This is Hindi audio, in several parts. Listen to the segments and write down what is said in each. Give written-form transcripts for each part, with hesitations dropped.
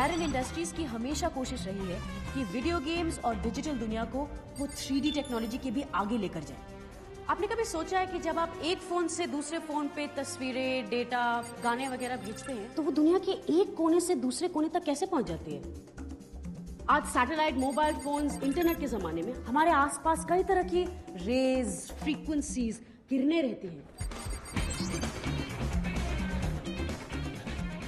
बैरन इंडस्ट्रीज की हमेशा कोशिश रही है कि वीडियो गेम्स और डिजिटल दुनिया को वो 3D टेक्नोलॉजी के भी आगे लेकर जाए। आपने कभी सोचा है कि जब आप एक फोन से दूसरे फोन पे तस्वीरें, डेटा, गाने वगैरह भेजते हैं तो वो दुनिया के एक कोने से दूसरे कोने तक कैसे पहुंच जाती है? आज सैटेलाइट, मोबाइल फोन्स, इंटरनेट के जमाने में हमारे आसपास कई तरह की रेज, फ्रीक्वेंसीज, किरणें रहती हैं।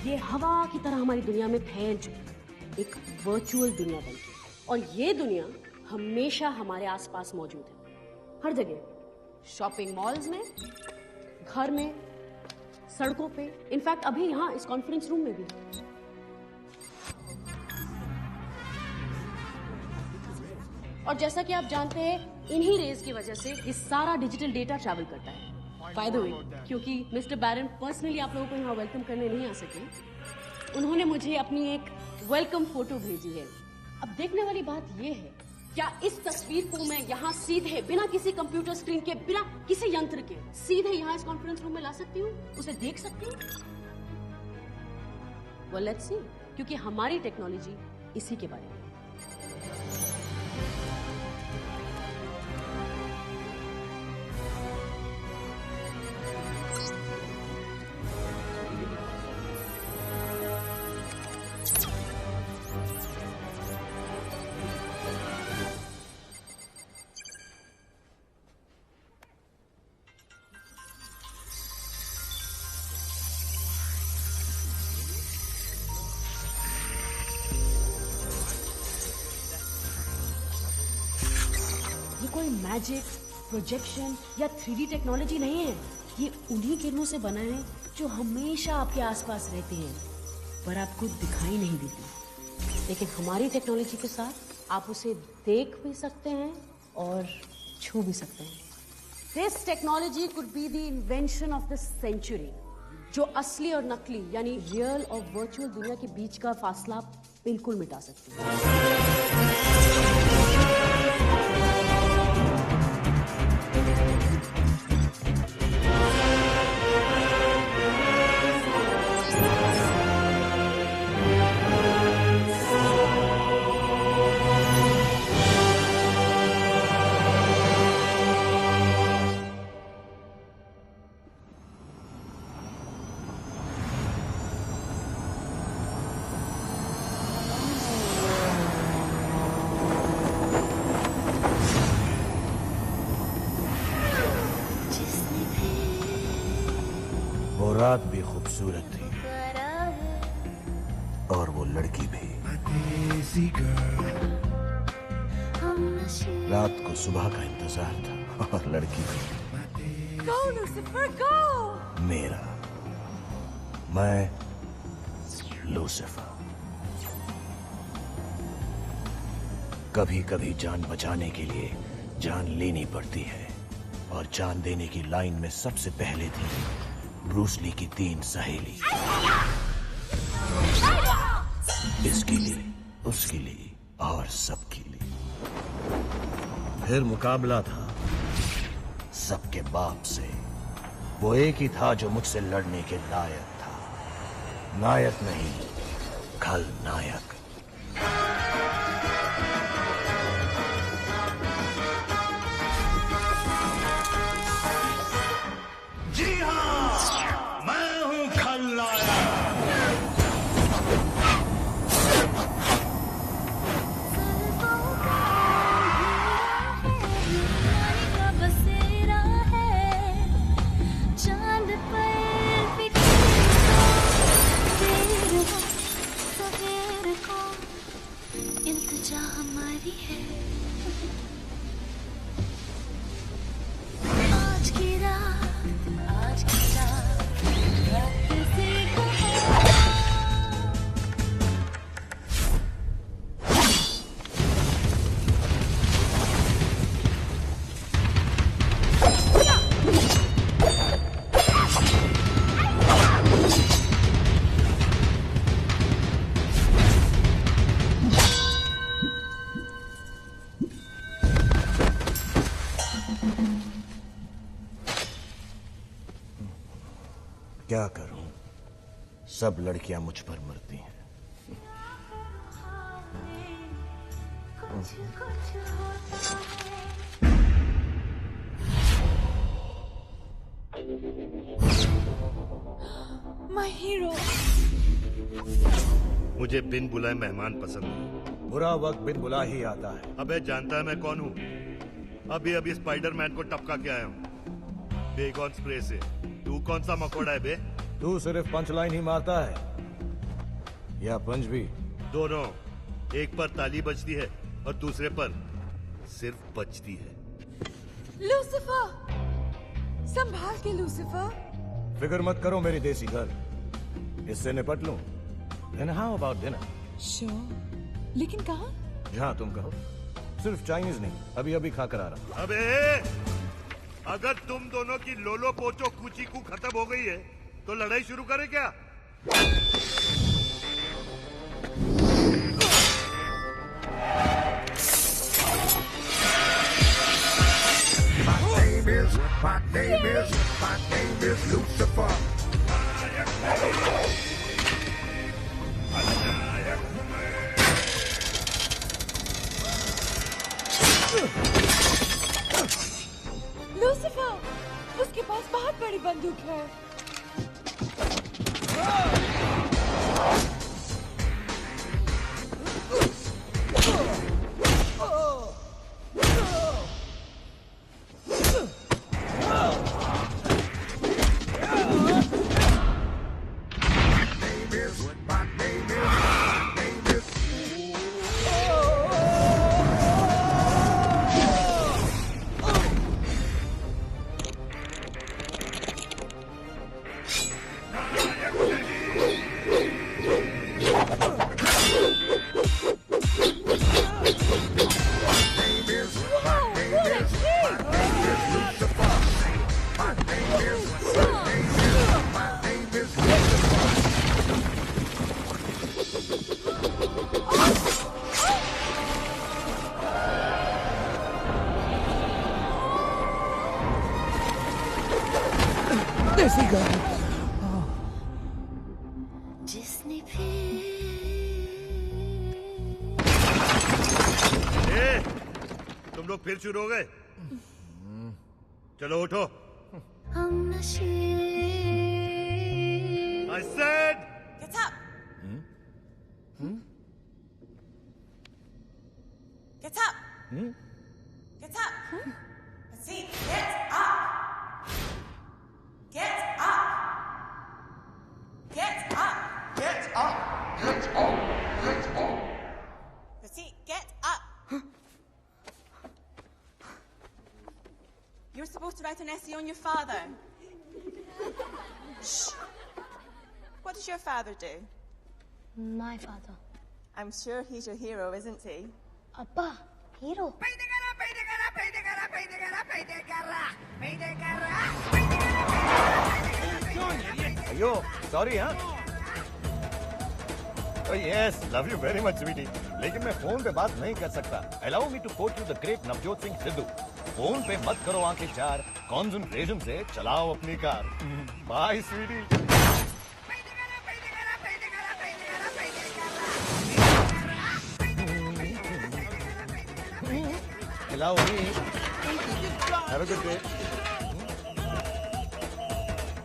ये हवा की तरह हमारी दुनिया में फैल चुकी एक वर्चुअल दुनिया बन गई और ये दुनिया हमेशा हमारे आसपास मौजूद है, हर जगह, शॉपिंग मॉल्स में, घर में, सड़कों पे, इनफैक्ट अभी यहाँ इस कॉन्फ्रेंस रूम में भी। और जैसा कि आप जानते हैं, इन्हीं रेज की वजह से ये सारा डिजिटल डेटा ट्रैवल करता है। बाय द वे, क्योंकि मिस्टर बैरन पर्सनली आप लोगों को यहाँ वेलकम करने नहीं आ सके, उन्होंने मुझे अपनी एक वेलकम फोटो भेजी है। अब देखने वाली बात यह है, क्या इस तस्वीर को मैं यहाँ सीधे बिना किसी कंप्यूटर स्क्रीन के, बिना किसी यंत्र के सीधे यहाँ इस कॉन्फ्रेंस रूम में ला सकती हूँ, उसे देख सकती हूँ? वेल लेट्स सी, क्योंकि हमारी टेक्नोलॉजी इसी के बारे में। कोई मैजिक, प्रोजेक्शन या 3D टेक्नोलॉजी नहीं है। ये उन्हीं किरणों से बना है जो हमेशा आपके आसपास रहती हैं, पर आपको दिखाई नहीं देती। लेकिन हमारी टेक्नोलॉजी के साथ आप उसे देख भी सकते हैं और छू भी सकते हैं। This technology could be the invention of the century, जो असली और नकली यानी रियल और वर्चुअल दुनिया के बीच का फासला बिल्कुल मिटा सकती है। वो रात भी खूबसूरत थी और वो लड़की भी। रात को सुबह का इंतजार था और लड़की भी। Go, Lucifer, go! मेरा, मैं लूसिफर। कभी कभी जान बचाने के लिए जान लेनी पड़ती है, और जान देने की लाइन में सबसे पहले थी ब्रूस ली की 3 सहेली। इसके लिए, उसके लिए और सबके लिए। फिर मुकाबला था सबके बाप से। वो एक ही था जो मुझसे लड़ने के लायक था। नायक नहीं, खलनायक। हमारी है आज की रात, आज की रात, रात से क्या करूं, सब लड़कियां मुझ पर मरती हैं। My hero. मुझे बिन बुलाए मेहमान पसंद नहीं। बुरा वक्त बिन बुला ही आता है। अबे जानता है मैं कौन हूँ? अभी अभी स्पाइडरमैन को टपका के आया हूँ बेगॉन स्प्रे से। तू कौन सा मकोड़ा है बे? तू सिर्फ पंच लाइन ही मारता है या पंच भी? दोनों। एक पर ताली बजती है और दूसरे पर सिर्फ बजती है। लूसिफर, संभाल के लूसिफर। फिक्र मत करो मेरी देसी गर्ल, इससे निपट लूं। Then how about dinner? Sure. लेकिन कहाँ? जहाँ तुम कहो। सिर्फ चाइनीज नहीं, अभी अभी खाकर आ रहा। अबे अगर तुम दोनों की लोलो पोचो कुची कू खत्म हो गई है तो लड़ाई शुरू करें क्या? My name is Lucifer. Lucifer, उसके पास बहुत बड़ी बंदूक है। जिसने भी तुम लोग फिर शुरू हो गए? चलो उठो। हम नशे। I said Get up. Get up. Get up. See, get up. Get up. Get up. Get up! Get up! Get up! See, get up. You're supposed to write an essay on your father. Shh. What does your father do? My father. I'm sure he's your hero, isn't he? Appa, hero. अयो सॉरी। हाँ yes, love you very much sweety, लेकिन मैं फोन पे बात नहीं कर सकता। Allow me to quote you the great Navjot Singh Sidhu. Phone पे मत करो आंखें चार, कॉन्सेंट्रेशन से चलाओ अपनी car. Bye sweety. Allow me. Have a good day.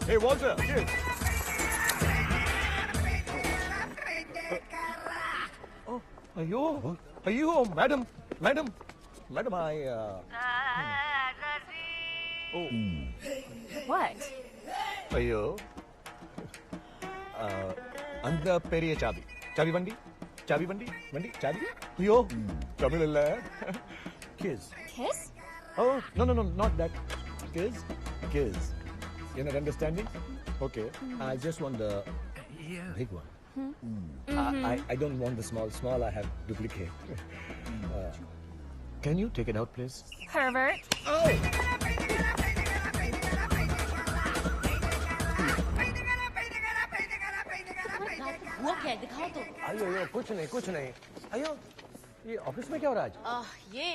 Hey, Walter. Here. Oh, are you, madam, I, Oh. What? అయ్యో அந்த பெரிய சாவி சாவி வண்டி சாவி ஐயோ தமிழ் இல்ல kiss Kiss? oh no not that kiss you're not understanding okay I just want the big one I don't want the small I have duplicate can you take it out please Pervert. हुआ क्या है? दिखाओ तो। अयो कुछ नहीं अयो ये ऑफिस में क्या हो रहा है आज ये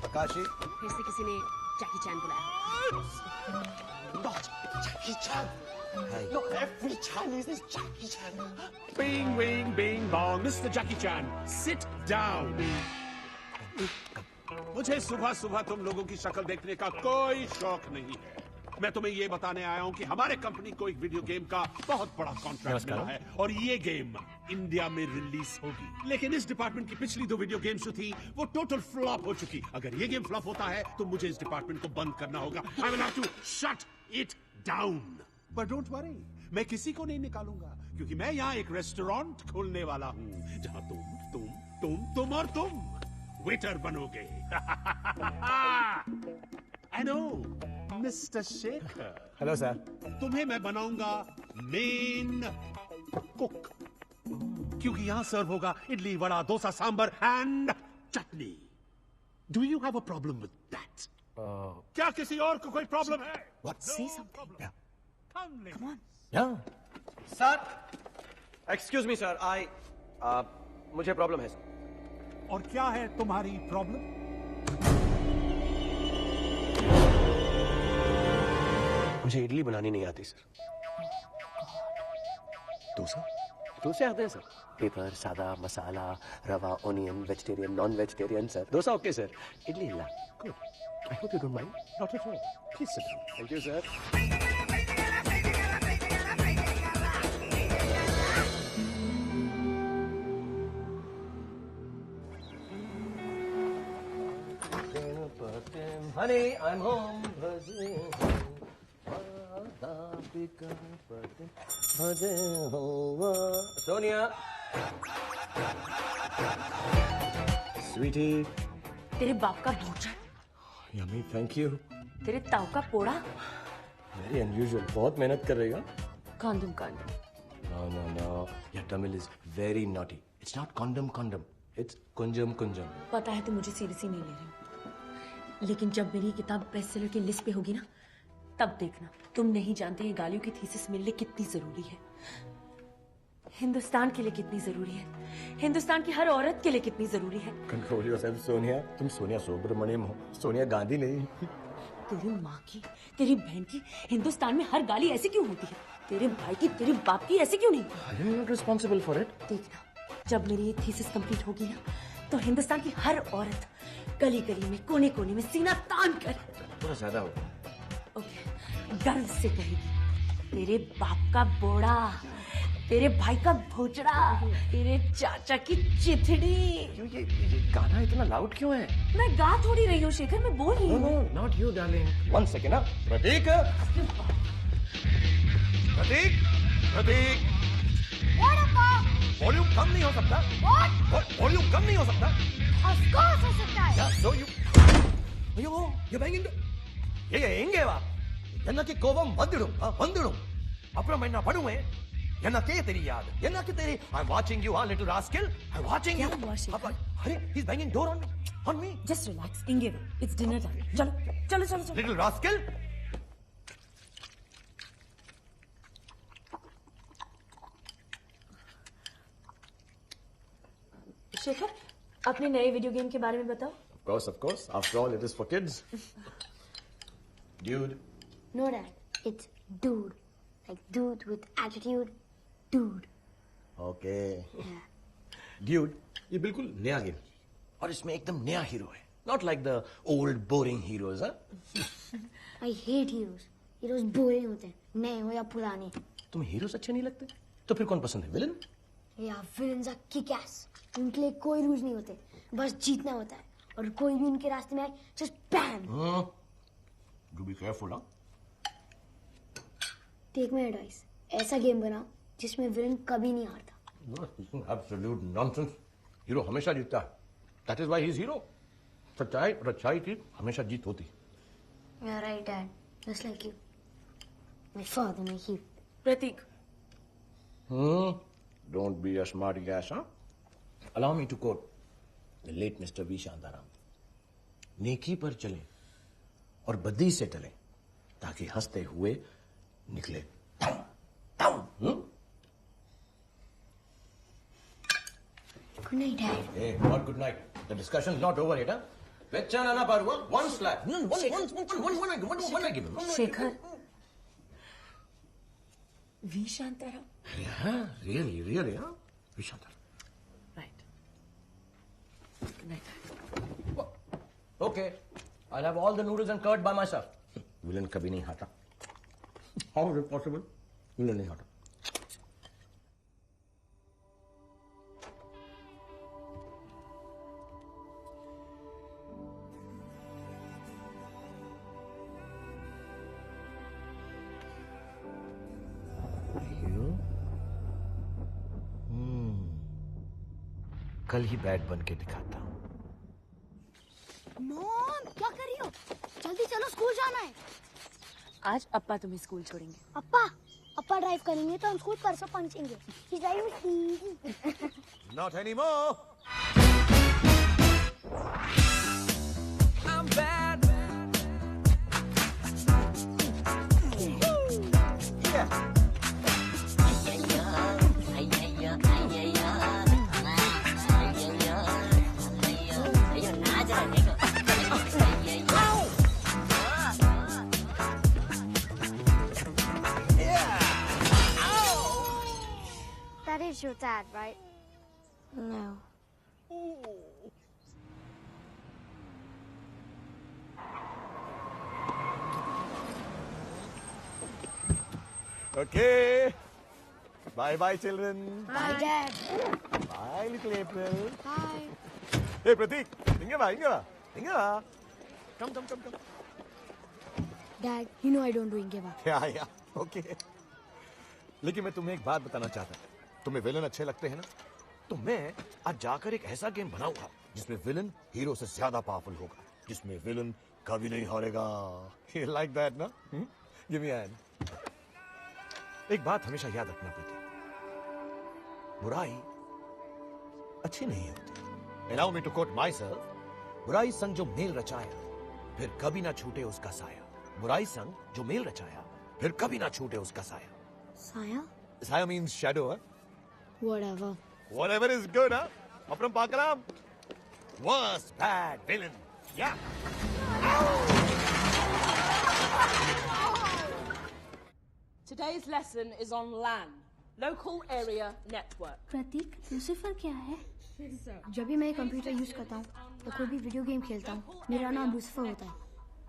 आकाशी फिर से किसी ने जैकी चैन बुलाया। जैकी चैन Look, every Chinese is Jackie Chan. Bing, bing, bing, bong. Mr. Jackie Chan, sit down. मुझे सुबह सुबह तुम लोगों की शक्ल देखने का कोई शौक नहीं है। मैं तुम्हें ये बताने आया हूँ कि हमारे कंपनी को एक वीडियो गेम का बहुत बड़ा कॉन्ट्रैक्ट मिला है और ये गेम इंडिया में रिलीज होगी। लेकिन इस डिपार्टमेंट की पिछली 2 वीडियो गेम्स जो थी वो टोटल फ्लॉप हो चुकी। अगर ये गेम फ्लॉप होता है तो मुझे इस डिपार्टमेंट को बंद करना होगा। I will have to shut it down. But don't worry, मैं किसी को नहीं निकालूंगा क्योंकि मैं यहाँ एक रेस्टोरेंट खोलने वाला हूँ जहाँ तुम और तुम वेटर बनोगे। I know, Mr. Shekhar. Hello, sir. तुम्हें मैं बनाऊंगा मेन कुक क्योंकि यहाँ सर्व होगा idli, vada, dosa, sambar and chutney. Do you have a problem with that? क्या किसी और को कोई प्रॉब्लम है? What? Say something. Yeah. Come on. Yeah. Sir, excuse me sir, मुझे प्रॉब्लम है सर। और क्या है तुम्हारी प्रॉब्लम? मुझे इडली बनानी नहीं आती सर। डोसा? डोसे आते हैं sir. Paper, sada, masala, rava, onion, vegetarian, non vegetarian sir. Dosa okay sir, idli ला। Good. I hope you don't mind. Not at all. Please sit down. Thank you sir. Honey, I'm home. Sonia. Sweetie. तेरे बाप का भोजन, Yummy, thank you. तेरे ताऊ का पोड़ा, Very unusual. बहुत मेहनत कर रही हो। कांदुम कांदुम। No. Your Tamil is very naughty. It's not condom. It's kunjam. पता है तुम मुझे सीरियसली नहीं ले रहे हो, लेकिन जब मेरी किताब बेस्टसेलर की लिस्ट पे होगी ना, तब देखना। तुम नहीं जानते ये गालियों की थीसिस मेरे लिए कितनी जरूरी है, हिंदुस्तान के लिए कितनी जरूरी है, हिंदुस्तान की हर औरत के लिए कितनी जरूरी है। Control yourself, Sonia. तुम सोनिया सुब्रमण्यम हो, सोनिया गांधी नहीं। तेरी माँ की, तेरी बहन की हिंदुस्तान में हर गाली ऐसी क्यों होती है? तेरे भाई की, तेरे बाप की ऐसी क्यों नहीं? You're not responsible for it. देखना, जब मेरी ये थीसिस कंप्लीट होगी ना, तो हिंदुस्तान की हर औरत गली गली में, कोने कोने में सीना तान कर थोड़ा ज्यादा हो। ओके, गर्व से कहेगी, तेरे बाप का बोड़ा, तेरे भाई का भोजड़ा, तेरे चाचा की चिथड़ी। ये गाना इतना लाउड क्यों है? मैं गा थोड़ी रही हूँ शेखर, मैं बोल रही हूँ। No, not you, darling. One second, ना। प्रतीक। वॉल्यूम कम नहीं हो सकता? वॉल्यूम कम नहीं हो सकता? Of course हो सकता है। Yeah, so you. ಅಯ್ಯೋ, you're banging the. ಹೆಂಗೆ ವಾ? ಎನ್ನಕ್ಕೆ ಕೋಪಂ ಬಂದಿಡು. ಅப்புறம் என்ன பண்ணுவேன்? என்னக்கே தெரியாது. என்னಕ್ಕೆ தெரி? I'm watching you, little rascal. I'm watching you. क्या हुआ शेखर? अरे, he's banging door on me. Just relax, इंगे वो, it's dinner time. चलो. Little rascal. शेखर, अपने नए वीडियो गेम के बारे में बताओ। Of course. After all, it is for kids. Dude. No, Dad. It's dude. Like dude with attitude. Dude. Okay. Yeah. Dude, ये बिल्कुल नया गेम और इसमें एकदम नया हीरो है. Not like the old boring heroes, huh? I hate heroes. Heroes boring होते हैं, नए हो या पुराने। तुम्हें हीरोज अच्छे नहीं लगते? तो फिर कौन पसंद है? विलन? या villains are kick-ass. उनके लिए कोई रूल्स नहीं होते, बस जीतना होता है और कोई भी उनके रास्ते में आए just bam. Do be careful, huh? Take my advice. ऐसा गेम बनाओ जिसमें विलन कभी नहीं हारता। Absolute nonsense. हीरो हमेशा जीतता है. That is why he is hero. सच्चाई और अच्छाई की हमेशा जीत होती. You're right, Dad. Just like you. My father, my hero. Prateek, Don't be a smarty ass, huh? Allow me to quote the late Mr. V. Shantaram. नेकी पर चलें और बदी से टलें ताकि हंसते हुए निकले. Good night, Dad. Hey, what good night? The discussion's not over yet, huh? Vechana na parwa, one slap. One I give him. Shekhar, V Shantaram. Yeah, really, huh? Vishadar. Right. Good night. Okay, I'll have all the noodles and curd by myself. Villain kabhi nahi hata. How is it possible? Villain nahi hata. कल ही बैट बन के दिखाता हूँ। मॉम क्या कर रही हो? जल्दी चलो, स्कूल जाना है। आज अप्पा तुम्हें स्कूल छोड़ेंगे। अप्पा ड्राइव करेंगे तो हम स्कूल परसों पहुंचेंगे। He's driving easy. Not anymore. I'm bad. That is your dad, right? No. Okay. Bye bye, children. Bye, Dad. Bye, little April. Bye. Hey, Pratik. Inga. Come. Dad, you know I don't do Ingeva. Yeah. Okay. लेकिन मैं तुम्हें एक बात बताना चाहता हूँ। तुम्हें विलन अच्छे लगते हैं ना? तो मैं आज जाकर एक ऐसा गेम बनाऊंगा जिसमें विलन हीरो से ज्यादा पावरफुल होगा, जिसमें विलन कभी नहीं हारेगा। You like that, ना? Give me a hand. एक बात हमेशा याद रखना पड़ती, बुराई अच्छी नहीं होती। Allow me to quote myself. बुराई संग जो मेल रचाया, फिर कभी ना छूटे उसका साया। बुराई संग जो मेल रचाया, फिर कभी ना छूटे उसका साया। Saya? Saya means shadow, huh? Whatever. Whatever is good, huh? Apram Pakaram. Worst bad villain. Yeah. Today's lesson is on LAN, Local Area Network. Prateek, Lucifer क्या है? जब भी मैं कंप्यूटर यूज करता हूँ या कोई भी वीडियो गेम खेलता हूँ, मेरा नाम लूसीफर होता है।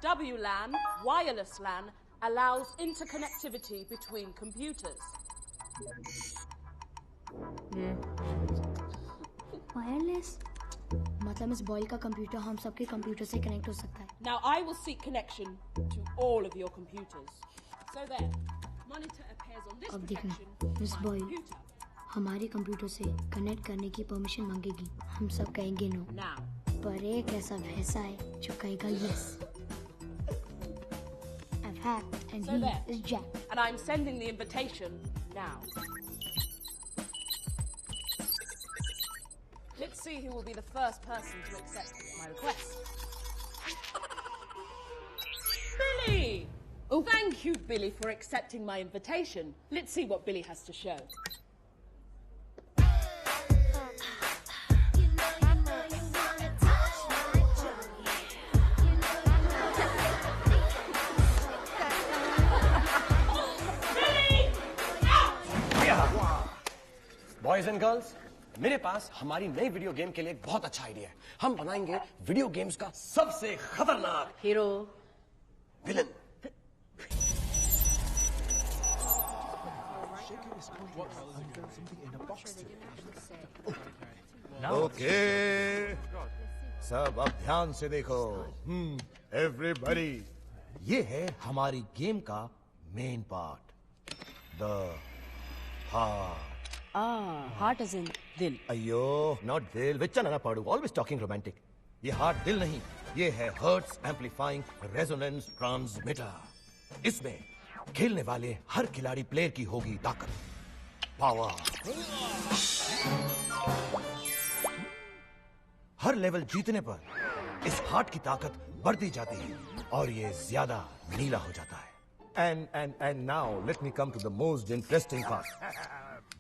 WLAN, wireless LAN, allows interconnectivity between computers. Wireless मतलब इस बॉय का कंप्यूटर हम सबके कंप्यूटर से कनेक्ट हो सकता है। Now I will seek connection to all of your computers. So there, monitor appears on this अब देखना, protection miss on my boy computer. हमारे कंप्यूटर से कनेक्ट करने की परमिशन मांगेगी। हम सब कहेंगे नो, Now, पर एक ऐसा भैंसा है जो कहेगा yes. I've hacked and So he there. is Jack. and I'm sending the invitation now. Let's see who will be the first person to accept my request. Billy! Oh, thank you, Billy, for accepting my invitation. Let's see what Billy has to show. Boys and girls, मेरे पास हमारी नई वीडियो गेम के लिए एक बहुत अच्छा आइडिया है। हम बनाएंगे वीडियो गेम्स का सबसे खतरनाक हीरो। विलन। Okay. सब अब ध्यान से देखो। Everybody. ये है हमारी गेम का main part, the heart. Heart is in दिल। अयो, नॉट दिल। विच्चा ना पाड़ू, ऑलवेज टॉकिंग रोमांटिक। ये हार्ट दिल नहीं, ये है हर्ट्स एम्पलीफाइंग रेजोनेंस ट्रांसमीटर। इसमें खेलने वाले हर खिलाड़ी प्लेयर की होगी ताकत, पावर। हर लेवल जीतने पर इस हार्ट की ताकत बढ़ती जाती है और ये ज्यादा नीला हो जाता है। And now let me come to the most interesting part.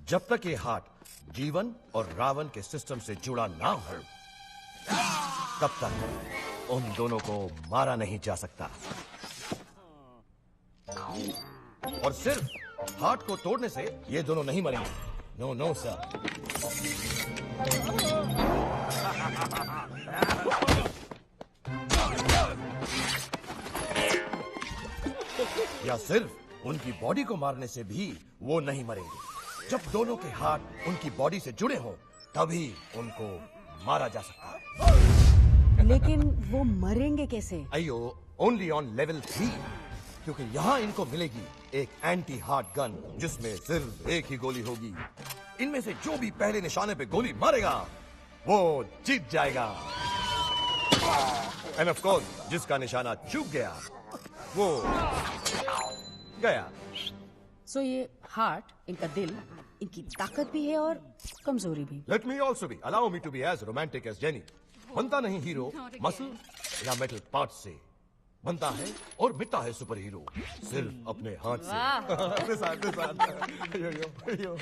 जब तक ये हार्ट जीवन और रावण के सिस्टम से जुड़ा ना हो, तब तक उन दोनों को मारा नहीं जा सकता। और सिर्फ हार्ट को तोड़ने से ये दोनों नहीं मरेंगे। No no sir. या सिर्फ उनकी बॉडी को मारने से भी वो नहीं मरेंगे। जब दोनों के हार्ट उनकी बॉडी से जुड़े हों तभी उनको मारा जा सकता है। लेकिन वो मरेंगे कैसे? अयो, ओनली ऑन लेवल 3, क्योंकि यहाँ इनको मिलेगी एक एंटी हार्ट गन जिसमें सिर्फ एक ही गोली होगी। इनमें से जो भी पहले निशाने पे गोली मारेगा वो जीत जाएगा। एंड ऑफ कोर्स जिसका निशाना चूक गया वो गया। सो ये हार्ट, इनका दिल, इनकी ताकत भी है और कमजोरी भी। Let me also be, allow me to be as romantic as Jenny. बनता नहीं हीरो मसल या मेटल पार्ट से, बनता है और मिटता है सुपर हीरो सिर्फ अपने हाथ से। यो, यो, यो।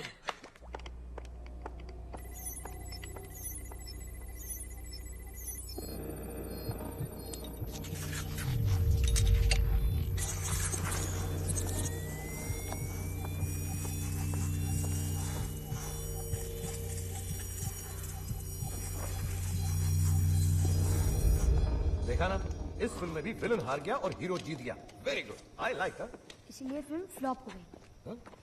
देखा ना, इस फिल्म में भी विलन हार गया और हीरो जीत गया। Very good, I like that. इसलिए फिल्म फ्लॉप हो गई।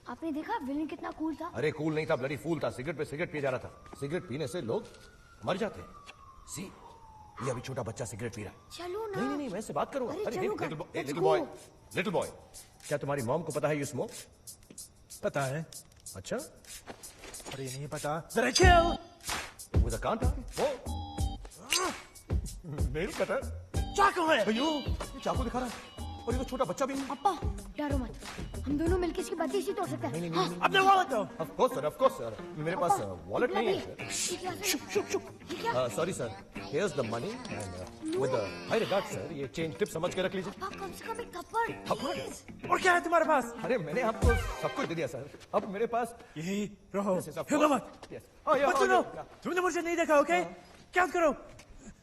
आपने देखा विलन कितना कूल था? अरे कूल नहीं था, ब्लडी फूल था। सिगरेट पे सिगरेट पिए जा रहा था। सिगरेट पीने से लोग मर जाते हैं। सी, ये अभी छोटा बच्चा सिगरेट पी रहा है। चलो ना। नहीं, मैं इससे बात करूंगा। अरे अरे चलो, लिटिल बॉय, क्या तुम्हारी मॉम को पता है यू स्मोक? पता है। अच्छा, अरे नहीं पता। जरा चिल। विद अ कांटा, वो नेल कटर, चाकू है। अयो, ये चाकू दिखा रहा है और ये तो छोटा बच्चा भी नहीं। पापा डरो मत, हम दोनों मिलकर इसकी बत्ती इसी तोड़ सकते हैं। हाँ। अपने वॉलेट दो। ऑफ कोर्स सर, मेरे पास वॉलेट नहीं है sir. Sorry sir, here's the money and with high regard sir, ये चेंज टिप समझ के रख लीजिए। पापा कम से कम एक थप्पड़। थप्पड़? और क्या है तुम्हारे पास? अरे मैंने आपको सब कुछ दे दिया सर, अब मेरे पास यही रहो। Yes, of हिलो course. मत। Yes. मत सुनो, तुमने मुझे नहीं देखा, ओके? काउंट करो।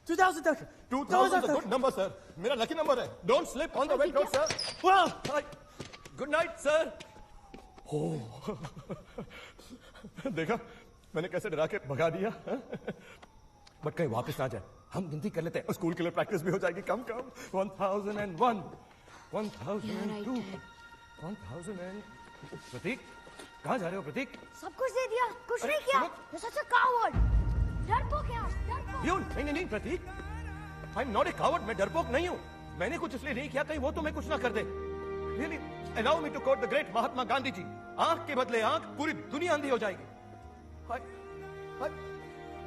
2000 तक। 2000 is a good number sir, मेरा लकी नंबर है। Don't slip on the wet road sir. वाह, गुड नाइट सर। देखा मैंने कैसे डरा के भगा दिया। बट कहीं वापस ना जाए, हम गिनती कर लेते हैं, स्कूल के लिए प्रैक्टिस भी हो जाएगी। कम 1001, 1002, 1000। प्रतीक, कहाँ जा रहे हो प्रतीक? सब कुछ दे दिया, कुछ अरे, नहीं किया। सुनो। You're such a coward. डरपोक है आप, डरपोक। यूं नहीं Prateek, I am not a coward. मैं डरपोक नहीं हूं। मैंने कुछ इसलिए नहीं किया कहीं वो तुम्हें कुछ ना कर दे। Really allow me to quote the great Mahatma Gandhi ji, आंख के बदले आंख, पूरी दुनिया अंधी हो जाएगी।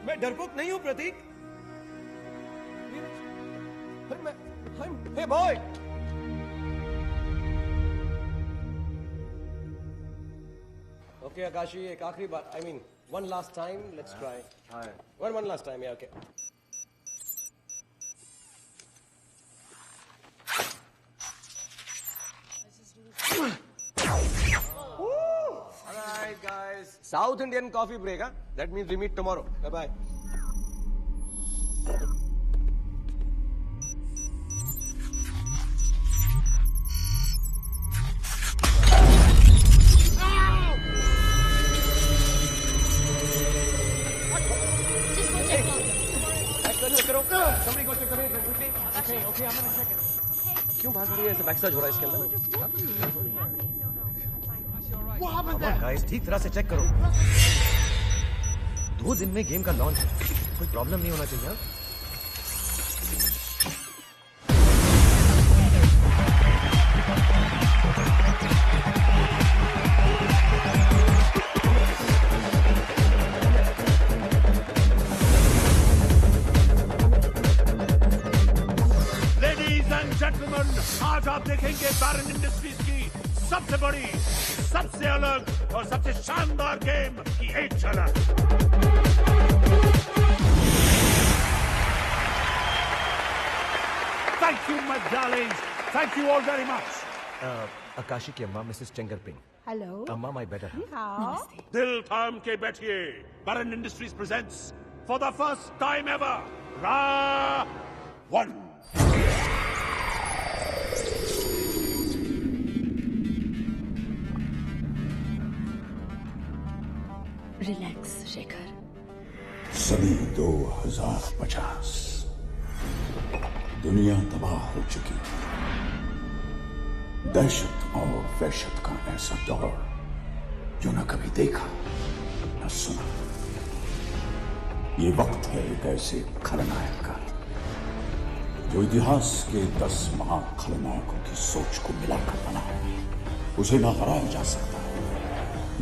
मैं डरपोक नहीं हूं प्रतीक। हे बॉय, ओके आकाशी, एक आखिरी बार, I mean one last time, let's try. One last time, या okay. Alright guys, South Indian coffee break, huh? That means we meet tomorrow. Bye bye. क्यों भाग रही है? ऐसे बैकस्टेज हो रहा है इसके अंदर। गाइस ठीक तरह से चेक करो। 2 दिन में गेम का लॉन्च है, कोई प्रॉब्लम नहीं होना चाहिए। लेडीज एंड जेंटलमैन, आज आप देखेंगे बैरन इंडस्ट्रीज की सबसे बड़ी, सबसे अलग और सबसे शानदार गेम की एक झलक। Thank you, my darlings. Thank you all very much. Akashi की अम्मा मिसेस चेंगरपिंग। हेलो। अम्मा माय बेटर। दिल थाम के बैठिए। Baron industries presents for the first time ever Ra1। Shekhar. सदी 2050 दुनिया तबाह हो चुकी, दहशत और वहशत का ऐसा दौर जो न कभी देखा न सुना। ये वक्त है एक ऐसे खलनायक का जो इतिहास के 10 महाखलनायकों की सोच को मिलाकर बना है। उसे ना हराया जा सकता है,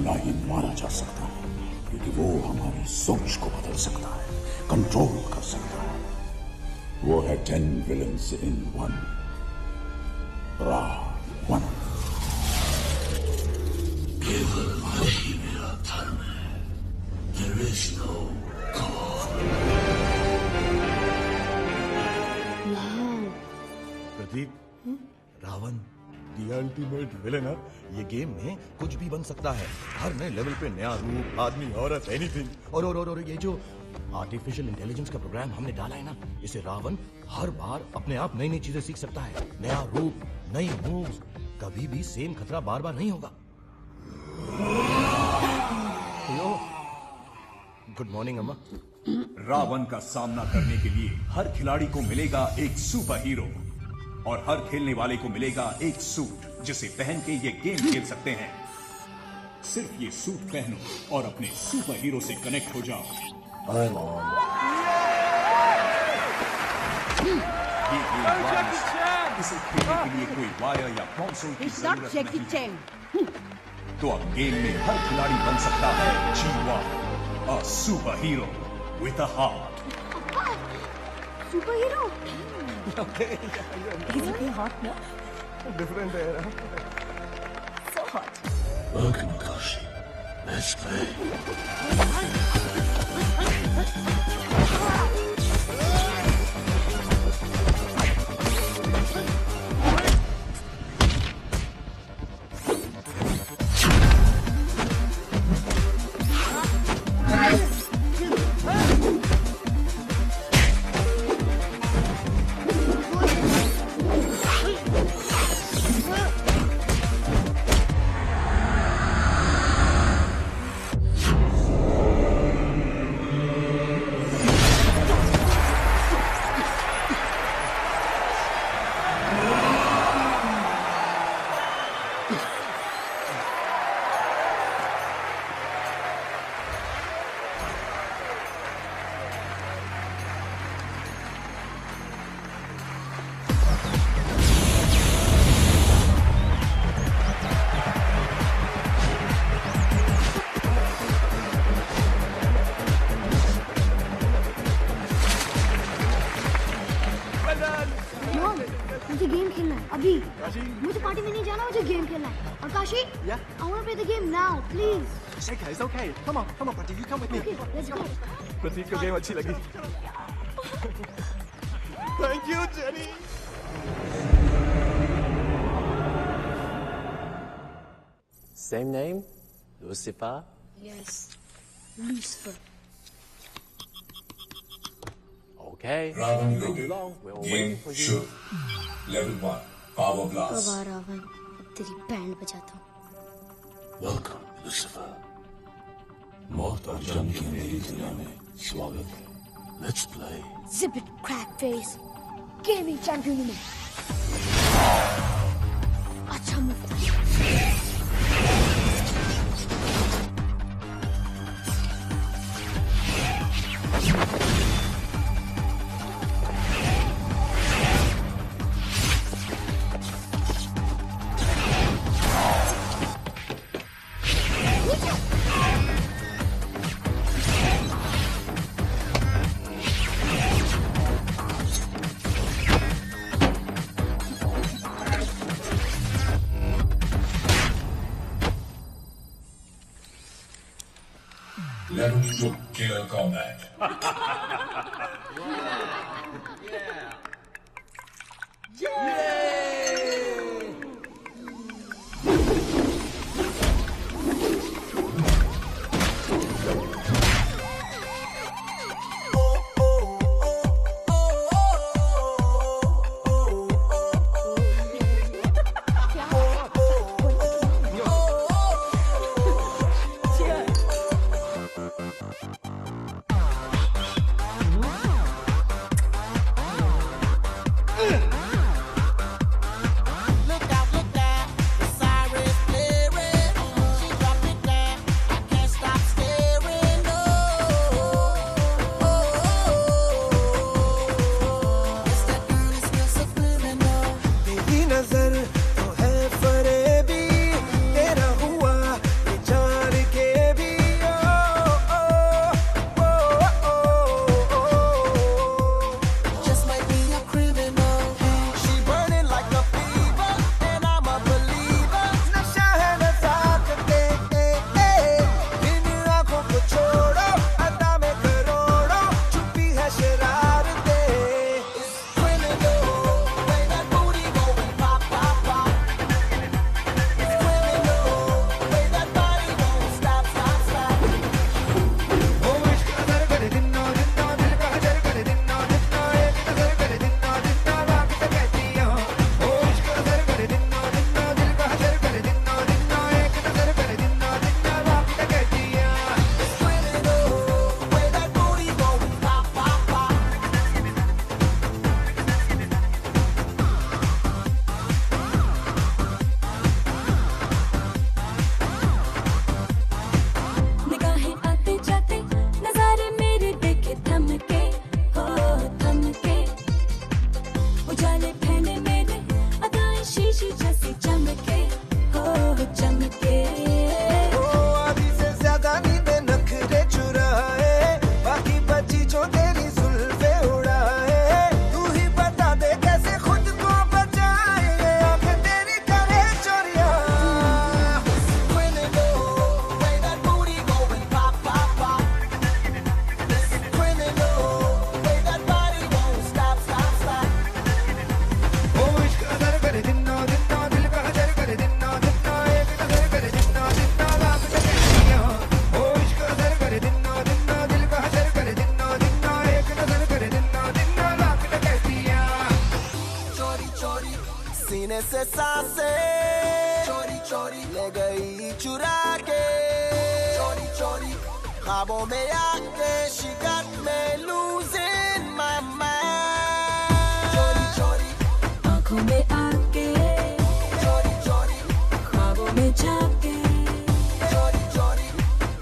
ना ही मारा जा सकता है, क्योंकि वो हमारी सोच को बदल सकता है, कंट्रोल कर सकता है। वो है 10 विलन्स इन 1, Ra1। केवल वही मेरा धर्म है। There is no God। Pradeep, Ravan the ultimate villain. ये गेम में कुछ भी बन सकता है, हर नए लेवल पे नया रूप, आदमी, औरत, एनीथिंग। और ये जो आर्टिफिशियल इंटेलिजेंस का प्रोग्राम हमने डाला है ना, इसे रावण हर बार अपने आप नई नई चीजें सीख सकता है। नया रूप, नई मूव्स, कभी भी सेम खतरा बार बार नहीं होगा। गुड मॉर्निंग अम्मा। रावण का सामना करने के लिए हर खिलाड़ी को मिलेगा एक सुपर हीरो और हर खेलने वाले को मिलेगा एक सूट, जिसे पहन के ये गेम खेल सकते हैं। सिर्फ ये सूट पहनो और अपने सुपर हीरो से कनेक्ट हो जाओ। ये गेम वायरलेस है। इसे खेलने के लिए कोई वायर या कंसोल की जरूरत नहीं। तो अब गेम में हर खिलाड़ी बन सकता है जीवा, a superhero with a heart। Superhero? He's looking hot now. Different era। So hot. Welcome, Kashi। Let's play। मुझे गेम खेलना है अभी। मुझे पार्टी में नहीं जाना, मुझे गेम खेलना है। और Kashi, Yeah? I want to play the game now, please. Shaker, it's okay. Come on, Pratik, you come with me. Okay, let's go. प्रतीक को गेम अच्छी लगी। Thank you, Jenny. Same name, Lucifer. Yes, Lucifer. Okay. Ravan Not too long. We're all Game waiting for you. show Level 1 Power Blast। कब आ रावण, अब तेरी बैंड बजाता हूँ। Welcome, Lucifer। मौत और जंग की नई दुनिया में स्वागत है। Let's play। Zip it, crack face. Gaming champion हूँ मैं। अच्छा मूव था। Level 2 Killer Combat। मेरे अदाएं शीशे जैसे चमके हो चमके आधी से ज्यादा नींदे नखरे चुराए बाकी बची जो तेरी जुल्फे उड़ाए तू ही बता दे कैसे खुद को बचाए ये आंखें तेरी करे चोरियां सीने से सांसें चोरी चोरी ले गई चुरा के चोरी चोरी ख्वाबों में आके she got me losing my mind चोरी चोरी आंखों में आके चोरी चोरी ख्वाबों में जाके चोरी चोरी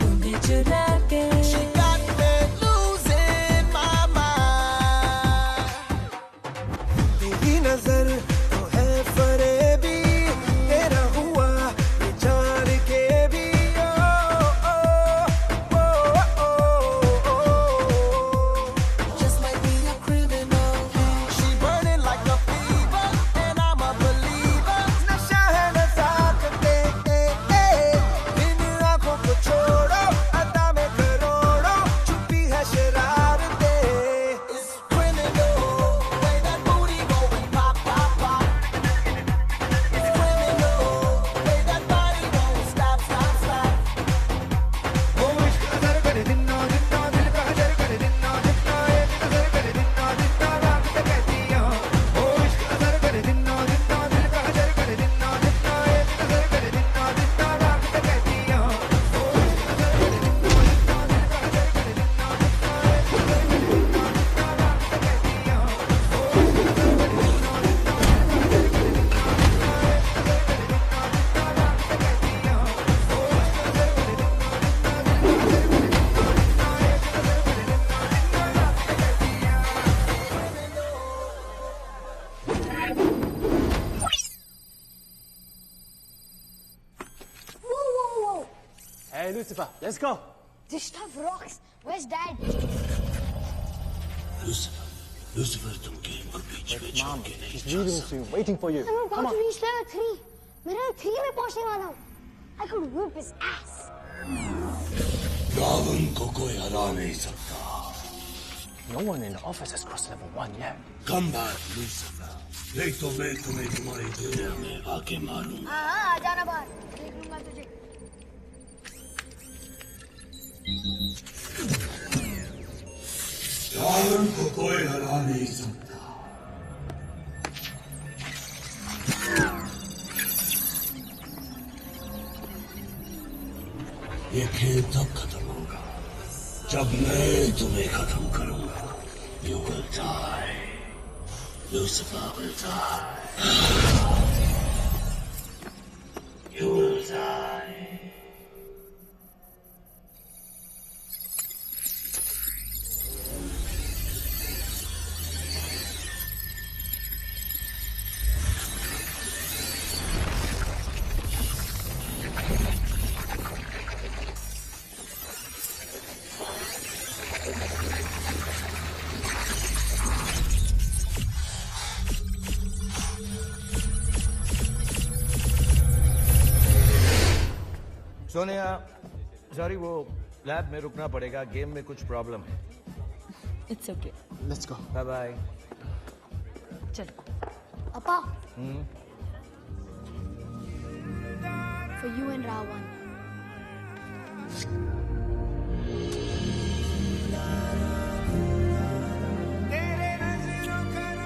तुम्हें चुरा के she got me losing my mind तेरी नजर फरेबी तेरा हुआ विचार के भी just might be a criminal she burning like a fever and I'm a believer नशा है नज़ाकते इन आँखों को छोड़ो अदा में करोड़ों छुपी है शरारते it's criminal way that booty going pop pop pop Hey, Lucifer, let's go. This stuff rocks. Where's Dad? Lucifer, तुम गेम को बीच में छोड़ के नहीं He's leaving soon, waiting for you. I'm about to reach level 3. मैं level 3 में पहुंचने वाला हूँ. I could whip his ass. Ravan को कोई हरा नहीं सकता. No one in the office has crossed level 1 yet. Come back, Lucifer. नहीं तो मैं तुम्हें तुम्हारी दुनिया में आके मारूंगा. हाँ, आ जाना बाहर. देख लूंगा तुझे. रावण को कोई हरा नहीं सकता. ये खेल तब खत्म होगा जब मैं तुम्हें खत्म करूंगा. You will die. Lucifer will die. You will die. Sonia, sorry वो लैब में रुकना पड़ेगा. गेम में कुछ प्रॉब्लम है. It's okay. Let's go. Bye bye. चल. Appa. For you and Ravan.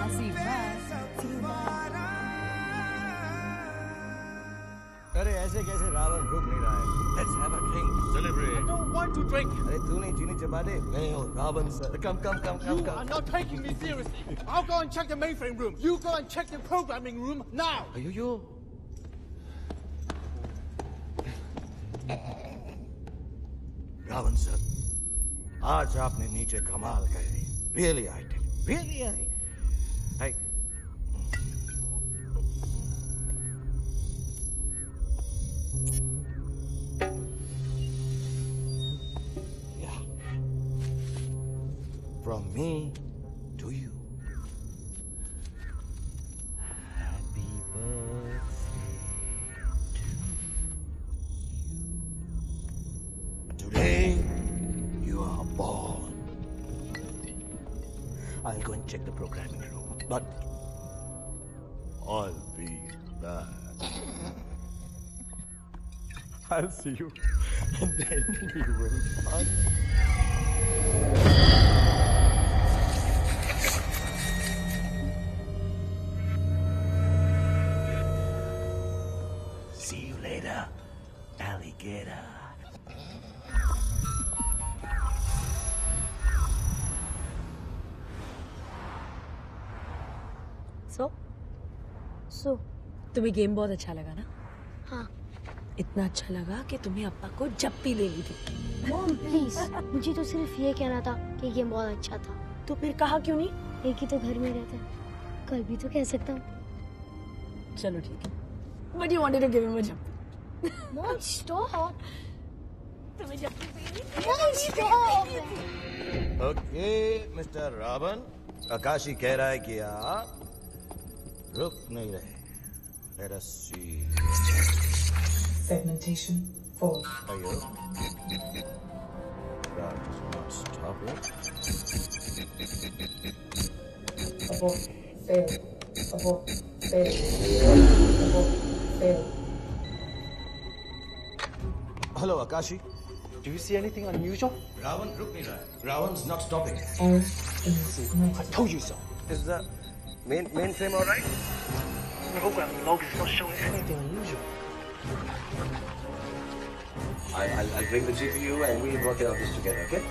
I'll see you. Bye. अरे ऐसे कैसे रावण रुक नहीं रहा है. Let's have a drink. Celebrate. I don't want to drink. अरे तू नहीं चीनी चबा दे. मैं हूँ Ravan sir. Come. You are not taking me seriously. I'll go and check the mainframe room. You go and check the programming room now. अयो. रावण सर, आज आपने नीचे कमाल कर दी. Really I did. Really I. From me to you. Happy birthday to you. Today, you are born. I'll go and check the programming room, but I'll be back. I'll see you, and then we will fight. See you later, alligator. सो तुम्हें गेम बहुत अच्छा लगा ना? हाँ। इतना अच्छा लगा कि तुम्हें अप्पा को जप्पी लेनी थी। मॉम प्लीज, मुझे तो सिर्फ ये कहना था कि गेम बहुत अच्छा था। तो फिर कहा क्यों नहीं? एक ही तो घर में रहता है, कल भी तो कह सकता हूँ। चलो ठीक है। But you wanted to give him a jump. Mom, stop. तुम्हें जप्पी देनी? Mom, stop. Okay, Mr. Ravan. आकाशी कह रहा है कि आप रुक नहीं रहे. Let us see. Segmentation 4. Ayo. That is not stopping. Abort. Fail. Abort. Fail. Abort. Fail. Hello, Akashi. Do you see anything unusual? Ravan रुक नहीं रहा है. Ravan's not stopping. I told you so. Is the mainframe all right? Programming log is not showing anything unusual. I'll bring the GPU and we'll work out this together, okay?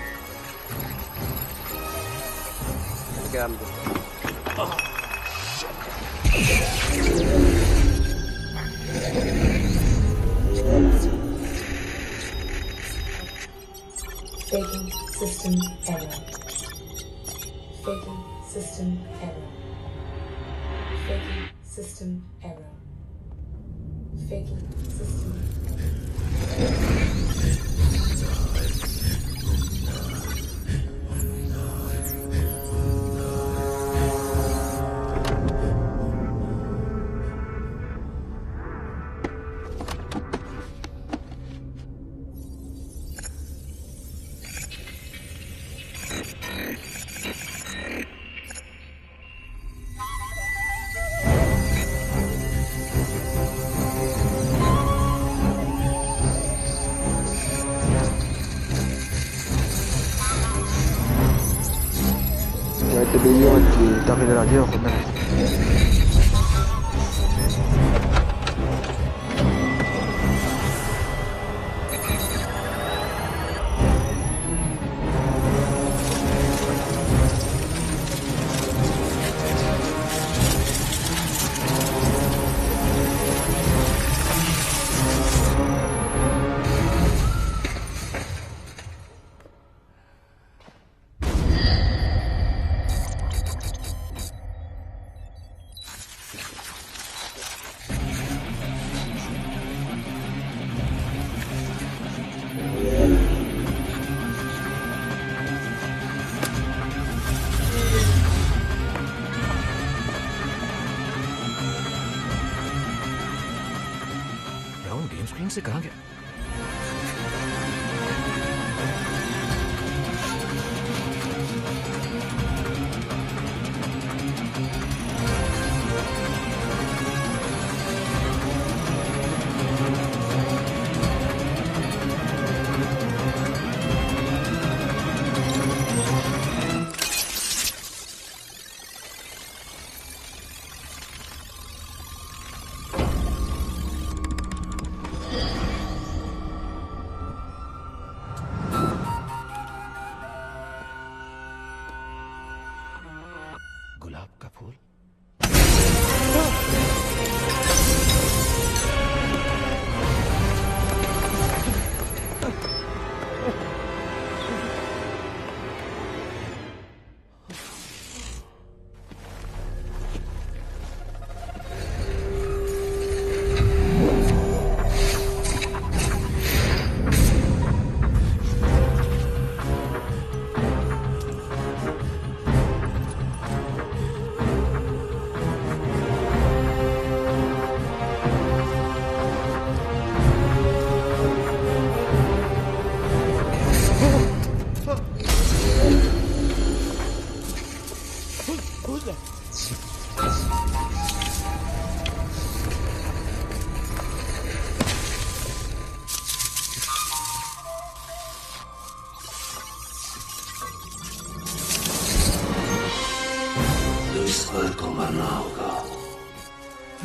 Okay, I'm just... Oh. Faking system error. Faking system error. Faking system error. Faking system Este video aquí está federativo con Ravan game screen से कहाँ गया?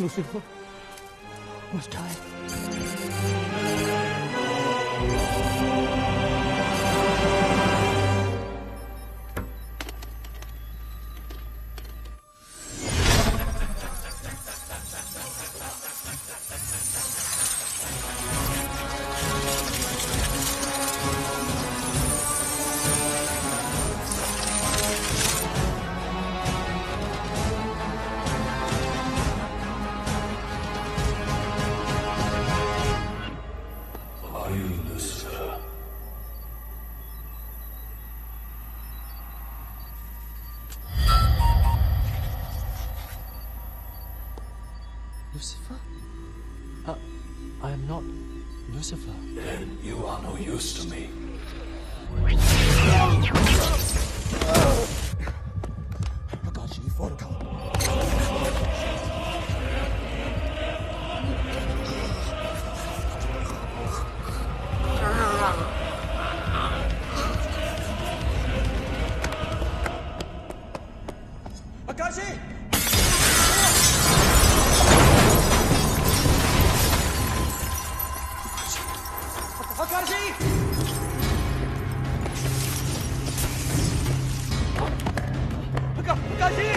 Lucifer must die. Are you Lucifer? Lucifer? I am not Lucifer. Then you are no use to me. Akashi, Vorka. Akashi! Akashi! Akashi!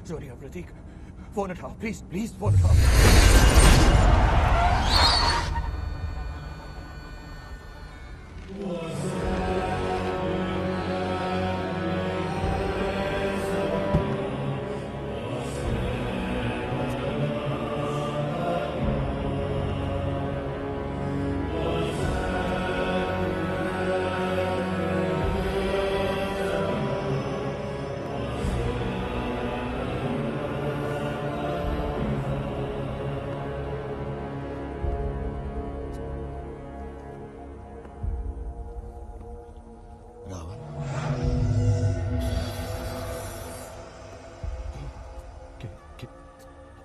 Zoria, Pratik, phone it off. Please, phone it off.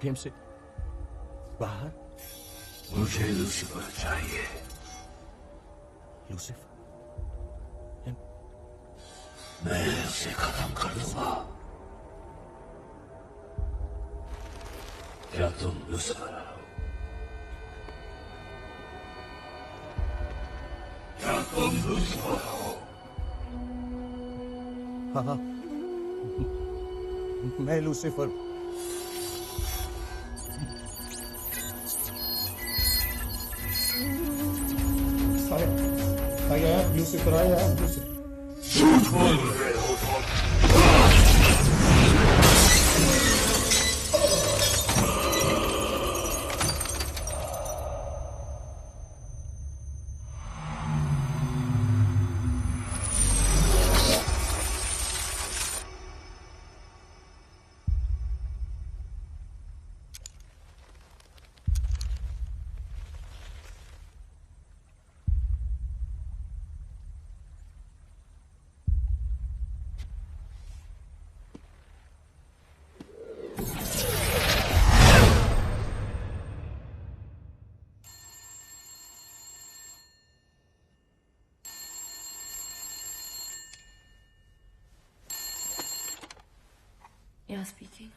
Game से बाहर मुझे लूसीफर चाहिए। लूसीफर मैं उसे खत्म कर दूंगा। क्या तुम लूसीफर हो? क्या तुम लूसीफर हो? हाँ, मैं लूसीफर। आया लूसीफर आया लूसीफर। झूठ बोल रहे हो तुम। You're speaking.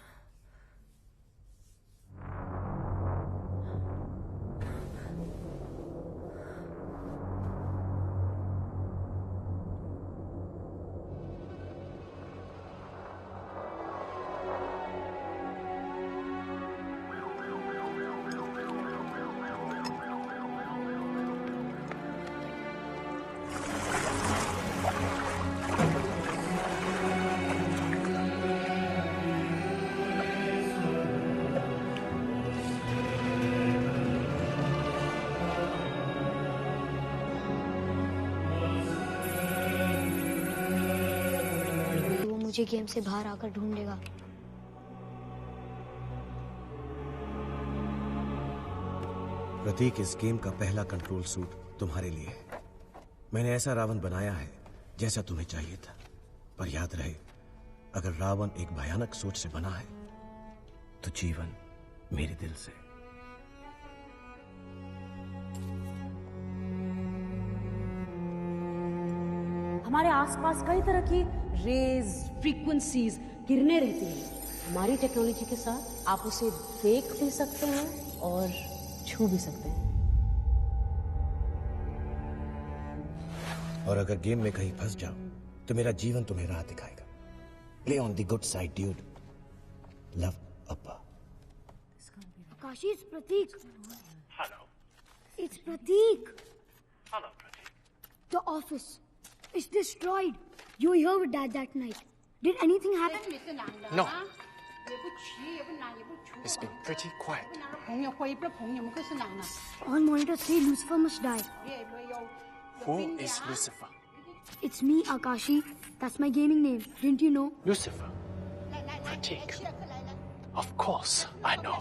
मुझे गेम से बाहर आकर ढूंढेगा। प्रतीक, इस गेम का पहला कंट्रोल सूट तुम्हारे लिए है। मैंने ऐसा रावण बनाया है जैसा तुम्हें चाहिए था। पर याद रहे, अगर रावण एक भयानक सोच से बना है तो जीवन मेरे दिल से। हमारे आसपास कई तरह की रेज, फ्रीक्वेंसीज, किरणें रहती हैं। हमारी टेक्नोलॉजी के साथ आप उसे देख भी सकते हैं और छू भी सकते हैं। और अगर गेम में कहीं फंस जाओ तो मेरा जीवन तुम्हें राह दिखाएगा। Play on the good side dude. Love, Appa. Akashi, it's Pratik. Hello. It's Pratik. Hello, Pratik. The office. It's destroyed. You were here with Dad that night. Did anything happen? No. It's been pretty quiet. On monitor say Lucifer must die. Who is Lucifer? It's me, Akashi. That's my gaming name. Didn't you know? Lucifer. Pratik. Of course, I know.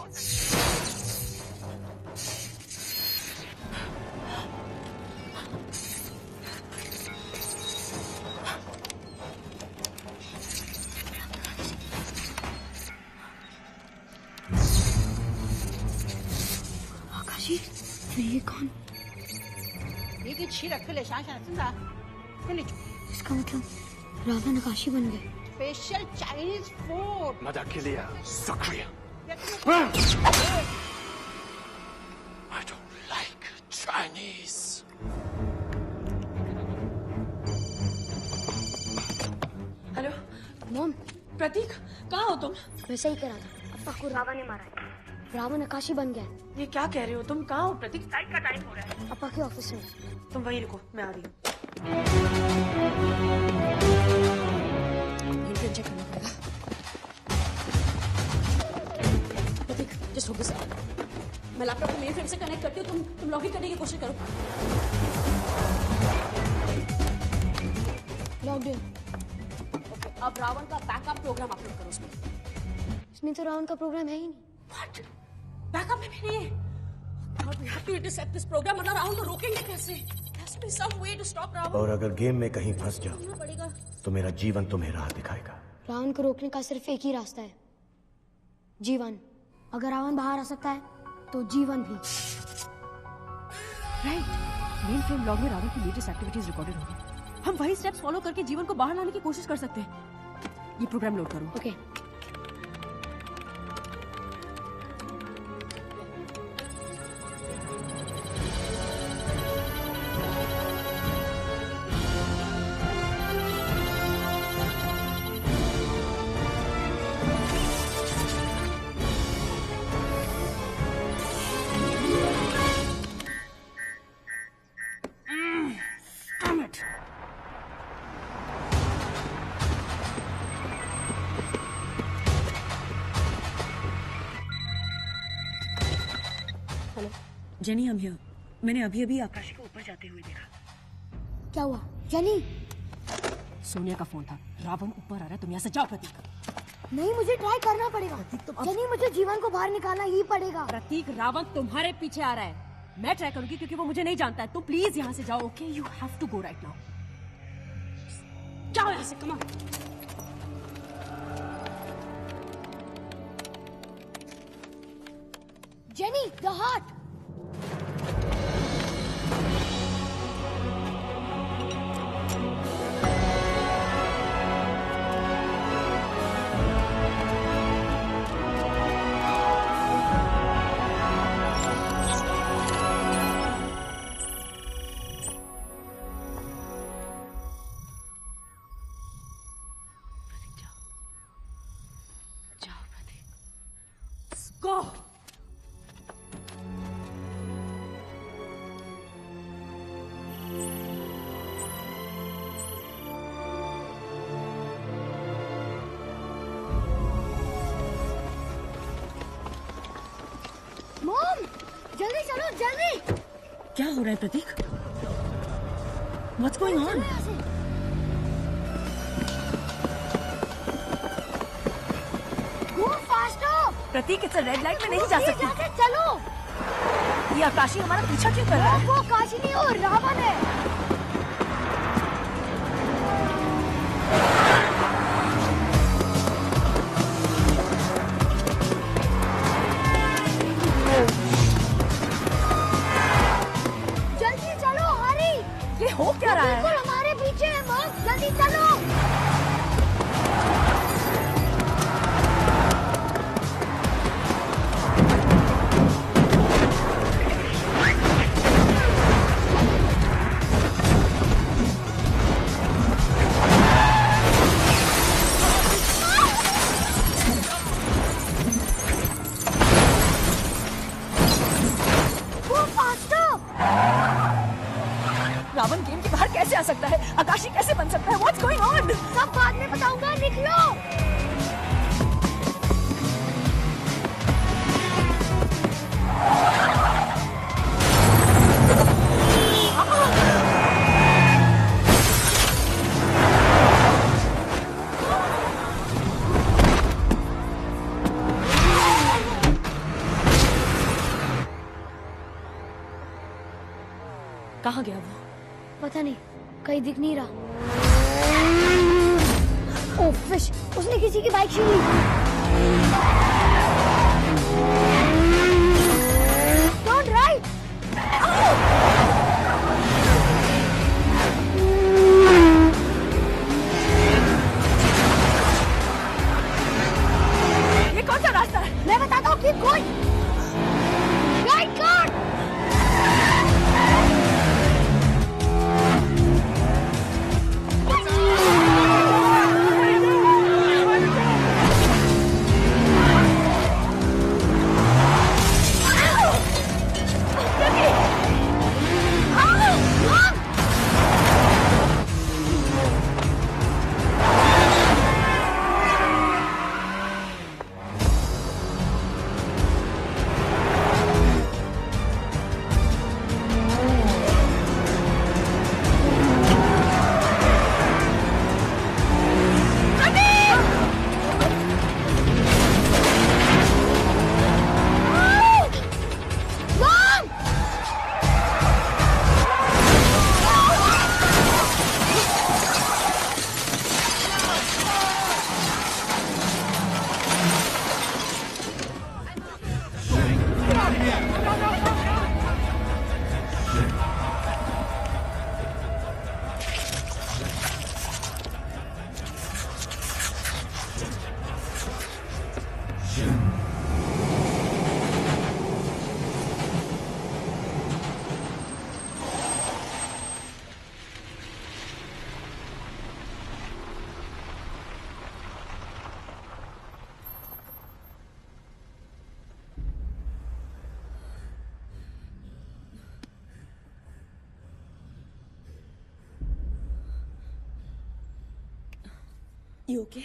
Akashi, फिर ये कौन? इसका मतलब रावण आकाशी बन गए। Special Chinese food. Madakilia, Sakria. I don't like Chinese. Hello mom. Prateek, कहाँ हो तुम? मैं सही करा था। अप्पा को रावण ने मारा है। रावण आकाशी बन गया। ये क्या कह रहे हो तुम? कहाँ हो प्रतीक? फ्लाइट का टाइम हो रहा है। अप्पा के ऑफिस में। तुम वहीं रुको, मैं आ रही हूँ। चेक करना पड़ेगा। प्रतीक, जस्ट होल्ड दिस। मैं लैपटॉप को मेरे फ्रेंड से कनेक्ट करती हूँ। तुम लॉगिन करने की कोशिश करो। Logged in. ओके, अब रावण का बैकअप प्रोग्राम अपलोड करो उसमें। इसमें तो रावण का प्रोग्राम है ही नहीं। What? बैकअप में भी नहीं है। God, we have to intercept this program, वरना रावण को रोकेंगे कैसे? There has to be some way to stop Ravan. और अगर गेम में कहीं फंस जाओ तो मेरा जीवन तुम्हें राह दिखाएगा। रावण को रोकने का सिर्फ एक ही रास्ता है, जीवन। अगर रावण बाहर आ सकता है तो जीवन भी। राइट, मेन फ्रेम लॉग में रावण की लेटेस्ट एक्टिविटीज रिकॉर्डेड होंगी। हम वही स्टेप्स फॉलो करके जीवन को बाहर लाने की कोशिश कर सकते हैं। ये प्रोग्राम लोड करो। ओके। जेनी, हम हियर। मैंने अभी आकाशी को ऊपर जाते हुए देखा। क्या हुआ जेनी? सोनिया का फोन था। रावण ऊपर आ रहा है, तुम यहाँ से जाओ। प्रतीक, नहीं, मुझे ट्राई करना पड़ेगा। जेनी, मुझे जीवन को बाहर निकालना ही पड़ेगा। प्रतीक, रावण तुम्हारे पीछे आ रहा है। मैं ट्राई करूंगी क्योंकि वो मुझे नहीं जानता है। तो प्लीज यहाँ से जाओ। Okay, you have to go right now. जाओ यहाँ से, come on. Jenny, the heart. Go! Mom, जल्दी चलो, जल्दी। क्या हो रहा है प्रतीक? What's going on? प्रतीक इस रेड लाइट में नहीं जा सकती। चलो। ये आकाशी हमारा पीछा क्यों कर रहा है? वो आकाशी नहीं, वो रावण है। जल्दी चलो, हरी। ये हो क्या रहा है? बिल्कुल हमारे पीछे है मॉम, जल्दी चलो। रावण गेम के बाहर कैसे आ सकता है? आकाशी कैसे बन सकता है? What's going on? सब बाद में बताऊंगा, निकलो। कहाँ गया वो? पता नहीं, कहीं दिख नहीं रहा। ओह फिश, उसने किसी की बाइक छीन ली। Don't ride! ये कौन सा रास्ता है? मैं बताता हूँ, keep going. Right guard! You okay?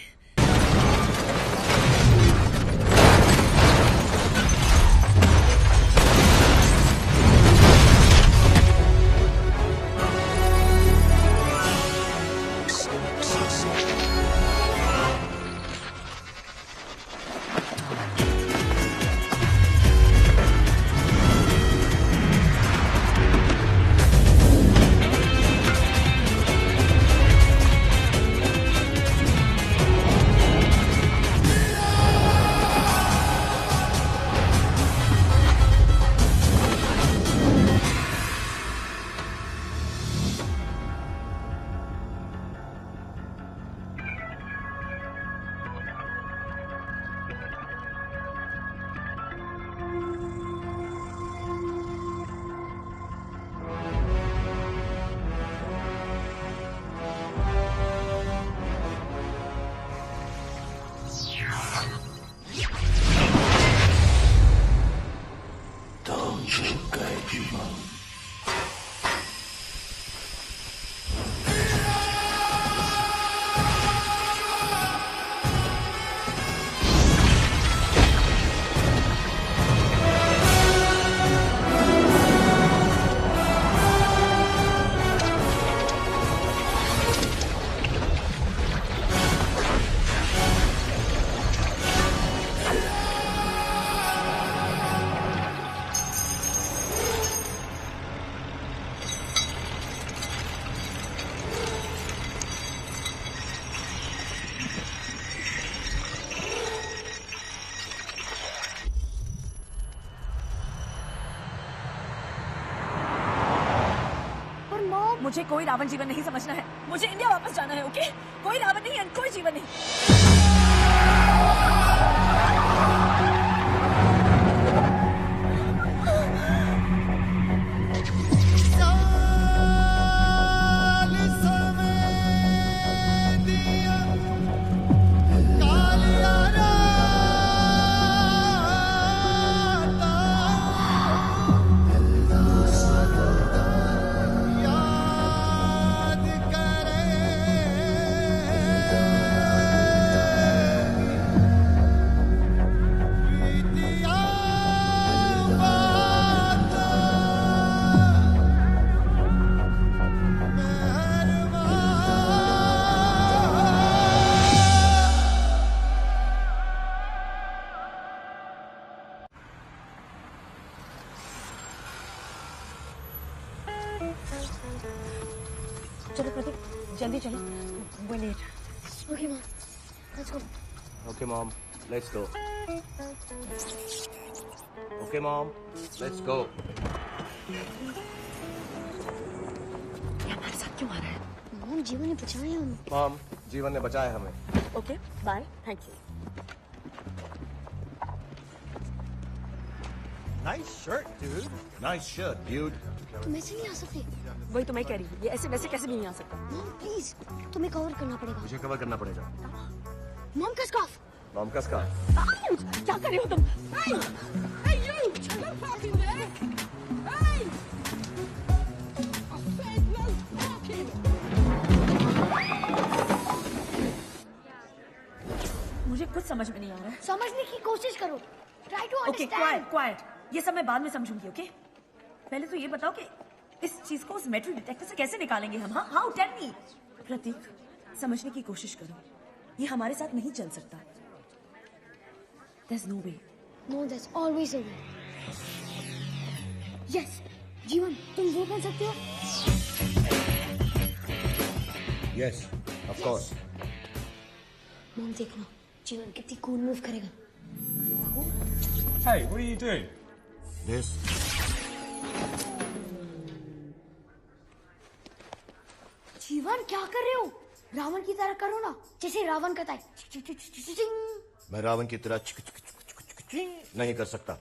मुझे कोई रावण जीवन नहीं समझना है। मुझे इंडिया वापस जाना है, ओके? कोई रावण नहीं एंड कोई जीवन नहीं। चलो प्रतीक, जल्दी चलो। We're late. Okay, Mom. Let's go. Okay, Mom. Let's go. Okay, Mom. Let's go. ये हमारे साथ क्यों आ रहा है? Mom, जीवन ने बचाया हमें। Mom, जीवन ने बचाया हमें। Okay, bye. Thank you. Nice shirt, dude. Nice shirt, dude. तुम ऐसे नहीं आ सकते। वही तो मैं कह रही हूँ, ये ऐसे वैसे कैसे भी नहीं आ सकता। Mom, please, तुम्हें कवर करना पड़ेगा। मुझे कवर करना पड़ेगा। Mom का scarf। Mom का scarf। क्या कर रही हो तुम? Hey! Hey, you! No parking there! Hey! I said no parking! मुझे कुछ समझ में नहीं आ रहा है। समझने की कोशिश करो। Try to Okay, understand. quiet. ये सब मैं बाद में समझूंगी, ओके? पहले तो ये बताओ कि इस चीज को उस मेटल डिटेक्टर से कैसे निकालेंगे हम? हाँ, हाउ? Tell me. प्रतीक, समझने की कोशिश करो। ये हमारे साथ नहीं चल सकता। There's no way. No, there's always a way. Yes, जीवन, तुम वो कर सकते हो? Yes, of course. Mom, देखना, जीवन कितनी cool move करेगा। Hey, what are you doing? This. जीवन क्या कर रहे हो? रावण की तरह करो ना, जैसे रावण करता है। मैं रावण की तरह नहीं कर सकता,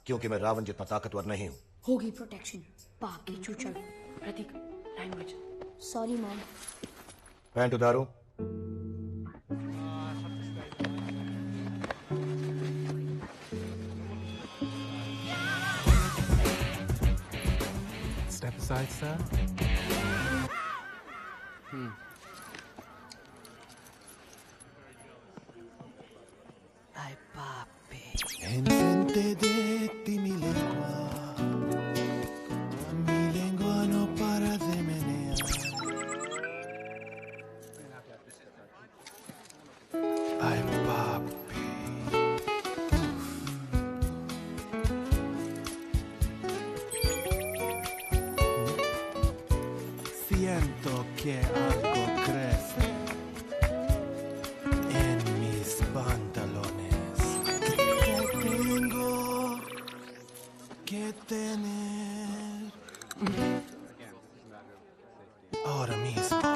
क्योंकि मैं रावण जितना ताकतवर नहीं हूँ। होगी प्रोटेक्शन, पाप की चूचड़। प्रतीक, लैंग्वेज। Sorry mom. पैंट उतारो। Step aside, sir. Ay, papi. Enfrente de ti mi lengua no para de menear. Ay, papi. Siento que algo crece en mis pantalones. Tengo que tener ahora mismo.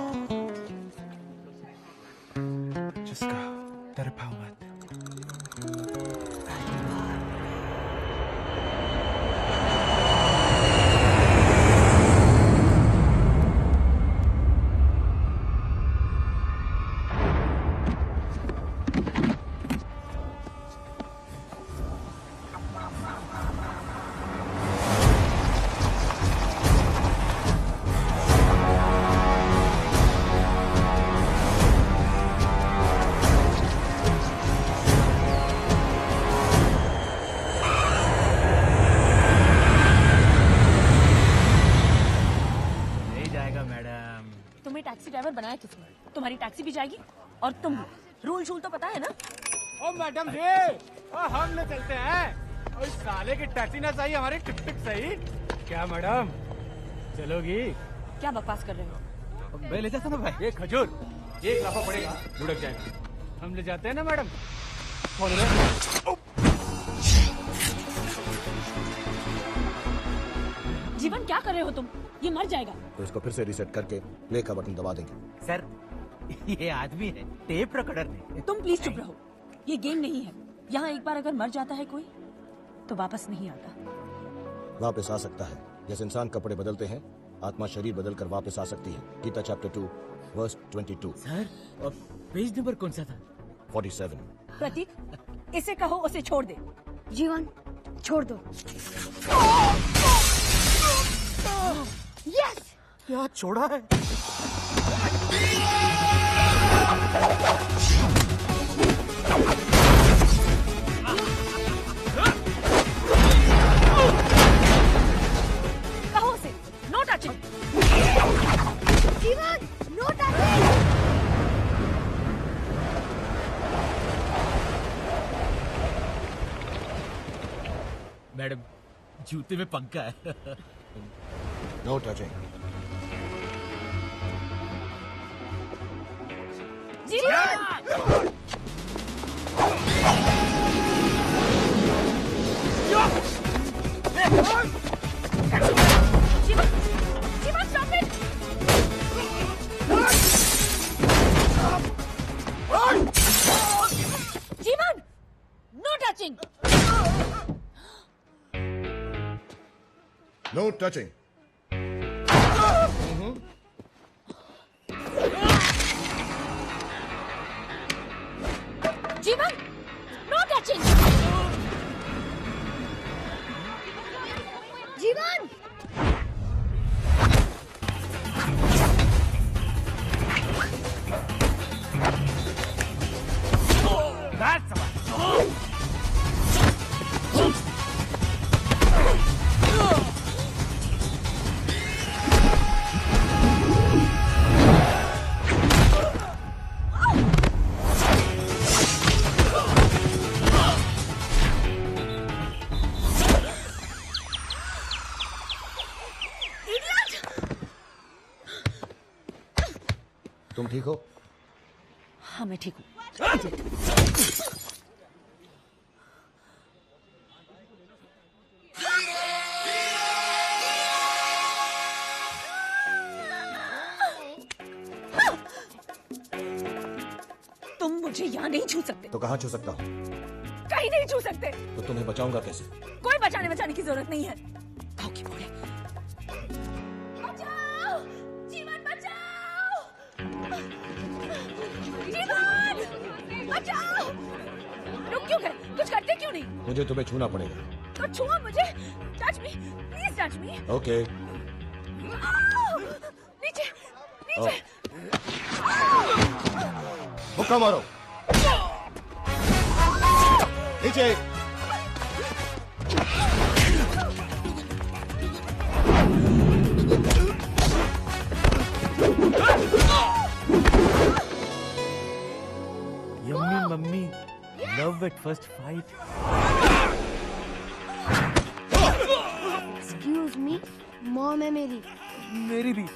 Just go. Dare paumat. तुम्हें टैक्सी ड्राइवर बनाया किसने? तुम्हारी टैक्सी भी जाएगी और तुम भी। रूल शूल तो पता है ना? ओ मैडम जी, हम ले चलते हैं। और इस साले की टैक्सी ना चाहिए, हमारी टिक टिक सही। क्या मैडम, चलोगी? क्या बकवास कर रहे हो? मैं ले जाता ना भाई। ये खजूर 1 लाफा पड़ेगा, लुढ़क जाएगा। हम ले जाते हैं ना मैडम। कौन है? जीवन क्या कर रहे हो तुम? ये मर जाएगा। तो इसको फिर से रीसेट करके प्ले का बटन दबा देंगे। सर, ये आदमी है टेप रिकॉर्डर। तुम प्लीज चुप रहो। ये गेम नहीं है। यहाँ एक बार अगर मर जाता है कोई तो वापस नहीं आता। वापस आ सकता है। जैसे इंसान कपड़े बदलते हैं, आत्मा शरीर बदलकर वापस आ सकती है। Gita chapter 2 verse 22। Sir, page number कौन सा था? 47। प्रतीक, इसे कहो उसे छोड़ दे। जीवन छोड़ दो। यस! क्या छोड़ा है? कहो उसे no touching. Jeevan no touching. Madam, जूते में पंखा है। No touching. Jeevan no touching. No touching. Jeevan no touching. Jeevan तुम ठीक हो? हाँ मैं ठीक हूँ। तुम मुझे यहाँ नहीं छू सकते। तो कहाँ छू सकता हूँ? कहीं नहीं छू सकते। तो तुम्हें बचाऊंगा कैसे? कोई बचाने की जरूरत नहीं है। खाओ की बोले। बचाओ! जीवन बचाओ! जीवन! बचाओ! रुक क्यों गए? कुछ करते क्यों नहीं? मुझे तुम्हें छूना पड़ेगा। तो छुआ मुझे। Touch me, please touch me. Okay. नीचे, नीचे। मुक्का मारो। नीचे। Yummy mummy, love at first fight. Excuse me, mom है मेरी। मेरी भी।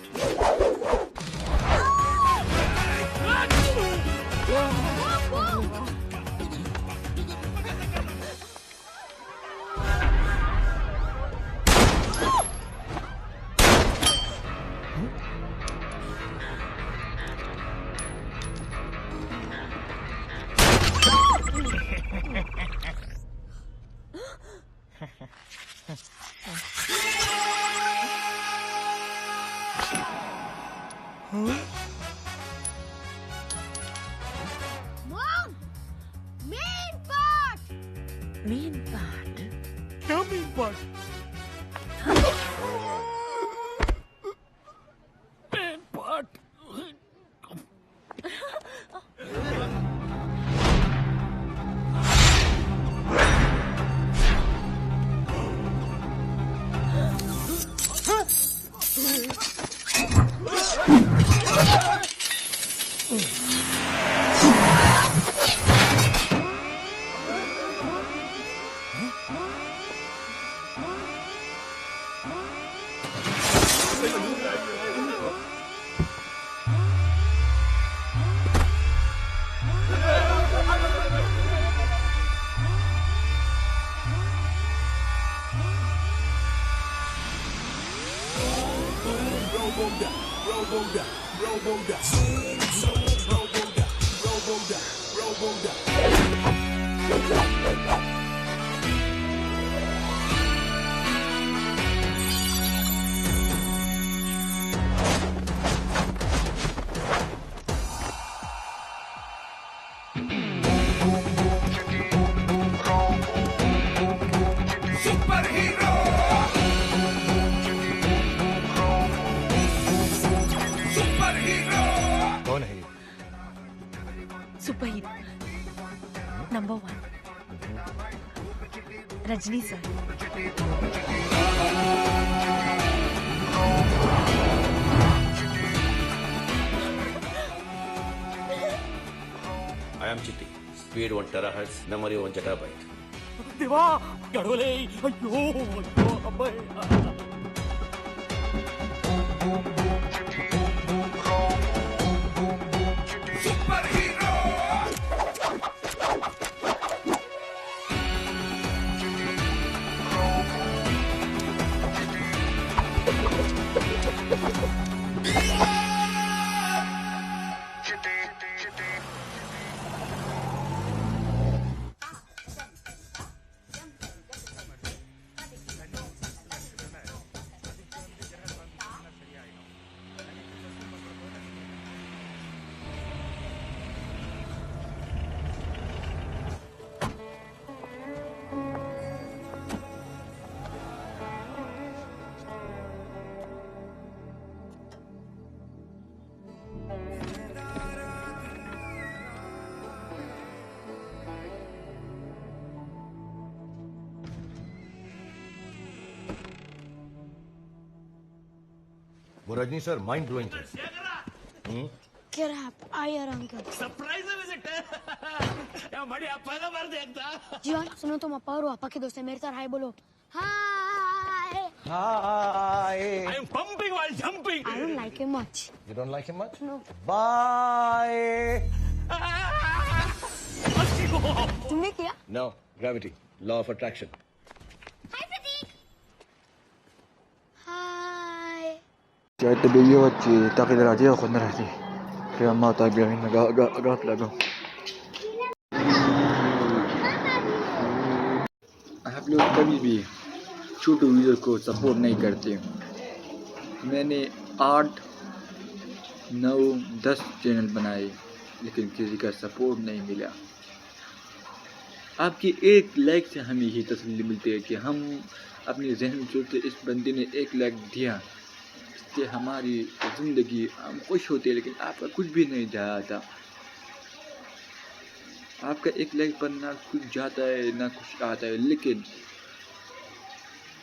Mom! Main part! Main part? क्या main part? Main part? कौन है ये? Super hero number 1 Rajni sir. I am Chitti. Speed 1 terahertz, memory 1 zettabyte. देवा गड़ोले अयो अयो अबे वो रजनी सर माइंड ब्लोइंग थे। क्या रहा आई आराम कर सरप्राइज विजिट है बढ़िया पहला बार देखता। जीवन सुनो तुम अप्पा और पापा के दोस्त हैं मेरे साथ हाय बोलो हाय हाय I am pumping while jumping. I don't like him much. You don't like him much? No. Bye. तुमने किया? No, gravity, law of attraction. Hi Certo video oggi taqi radio con rati. Kaya ma tayo biyahin nag-agap lago. आप लोग कभी भी छोटे वीडियो को सपोर्ट नहीं करते। मैंने 8, 9, 10 चैनल बनाए लेकिन किसी का सपोर्ट नहीं मिला। आपकी एक लाइक से हमें ये तसल्ली मिलती है कि हम अपने जहन में सोचते इस बंदे ने 1 लाइक दिया इससे हमारी ज़िंदगी हम खुश होते हैं, लेकिन आपका कुछ भी नहीं जाता। आपका 1 लाइक पर ना कुछ जाता है ना कुछ आता है। लेकिन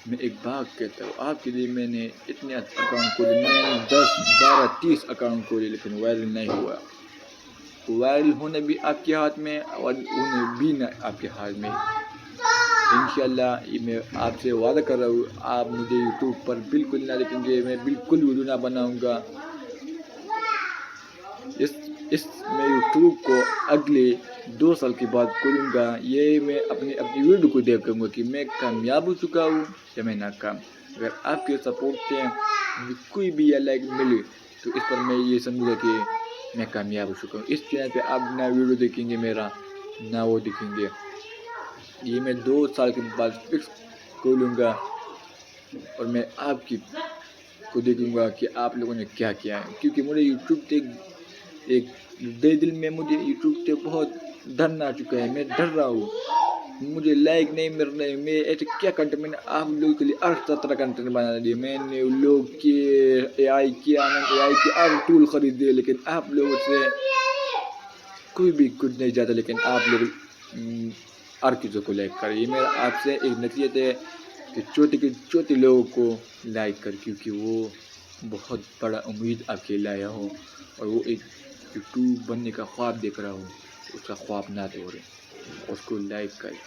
मैं एक बात कहता हूँ, आपके लिए मैंने इतने अकाउंट खोले, मैंने 10, 12, 30 अकाउंट खोले लेकिन वायरल नहीं हुआ। वायरल होने भी आपके हाथ में और होने भी ना आपके हाथ में। इंशाल्लाह मैं आपसे वादा कर रहा हूँ, आप मुझे यूट्यूब पर बिल्कुल ना देखेंगे, मैं बिल्कुल वीडियो ना बनाऊँगा। मैं यूट्यूब को अगले 2 साल के बाद खोलूँगा। ये मैं अपनी वीडियो को देखूँगा कि मैं कामयाब हो चुका हूँ या मैं नाकाम। अगर आपके सपोर्ट से मुझे कोई भी लाइक मिले तो इस पर मैं ये समझूँगा कि मैं कामयाब हो चुका हूँ। इस चैनल पे आप ना वीडियो देखेंगे मेरा ना वो देखेंगे। ये मैं 2 साल के बाद फिक्स खोलूँगा और मैं आपकी को देखूँगा कि आप लोगों ने क्या किया है। क्योंकि मुझे यूट्यूब से एक दिल में मुझे यूट्यूब से बहुत डर आ चुका है। मैं डर रहा हूँ, मुझे लाइक नहीं मिल रहे। मैं ऐसे क्या कंटेंट मैंने आप लोगों के लिए 8 तरह कंटेंट बना दिए। मैंने लोग के AI के और टूल खरीदे लेकिन आप लोगों से कोई भी कुछ नहीं जाता। लेकिन आप लोग और चीज़ों को लाइक करें। ये मेरा आपसे एक नसीहत है कि छोटे लोगों को लाइक कर, क्योंकि वो बहुत बड़ा उम्मीद आपके लाया हो और वो एक यूट्यूब बनने का ख्वाब देख रहा हो, उसका ख्वाब ना तोड़े, उसको लाइक करें।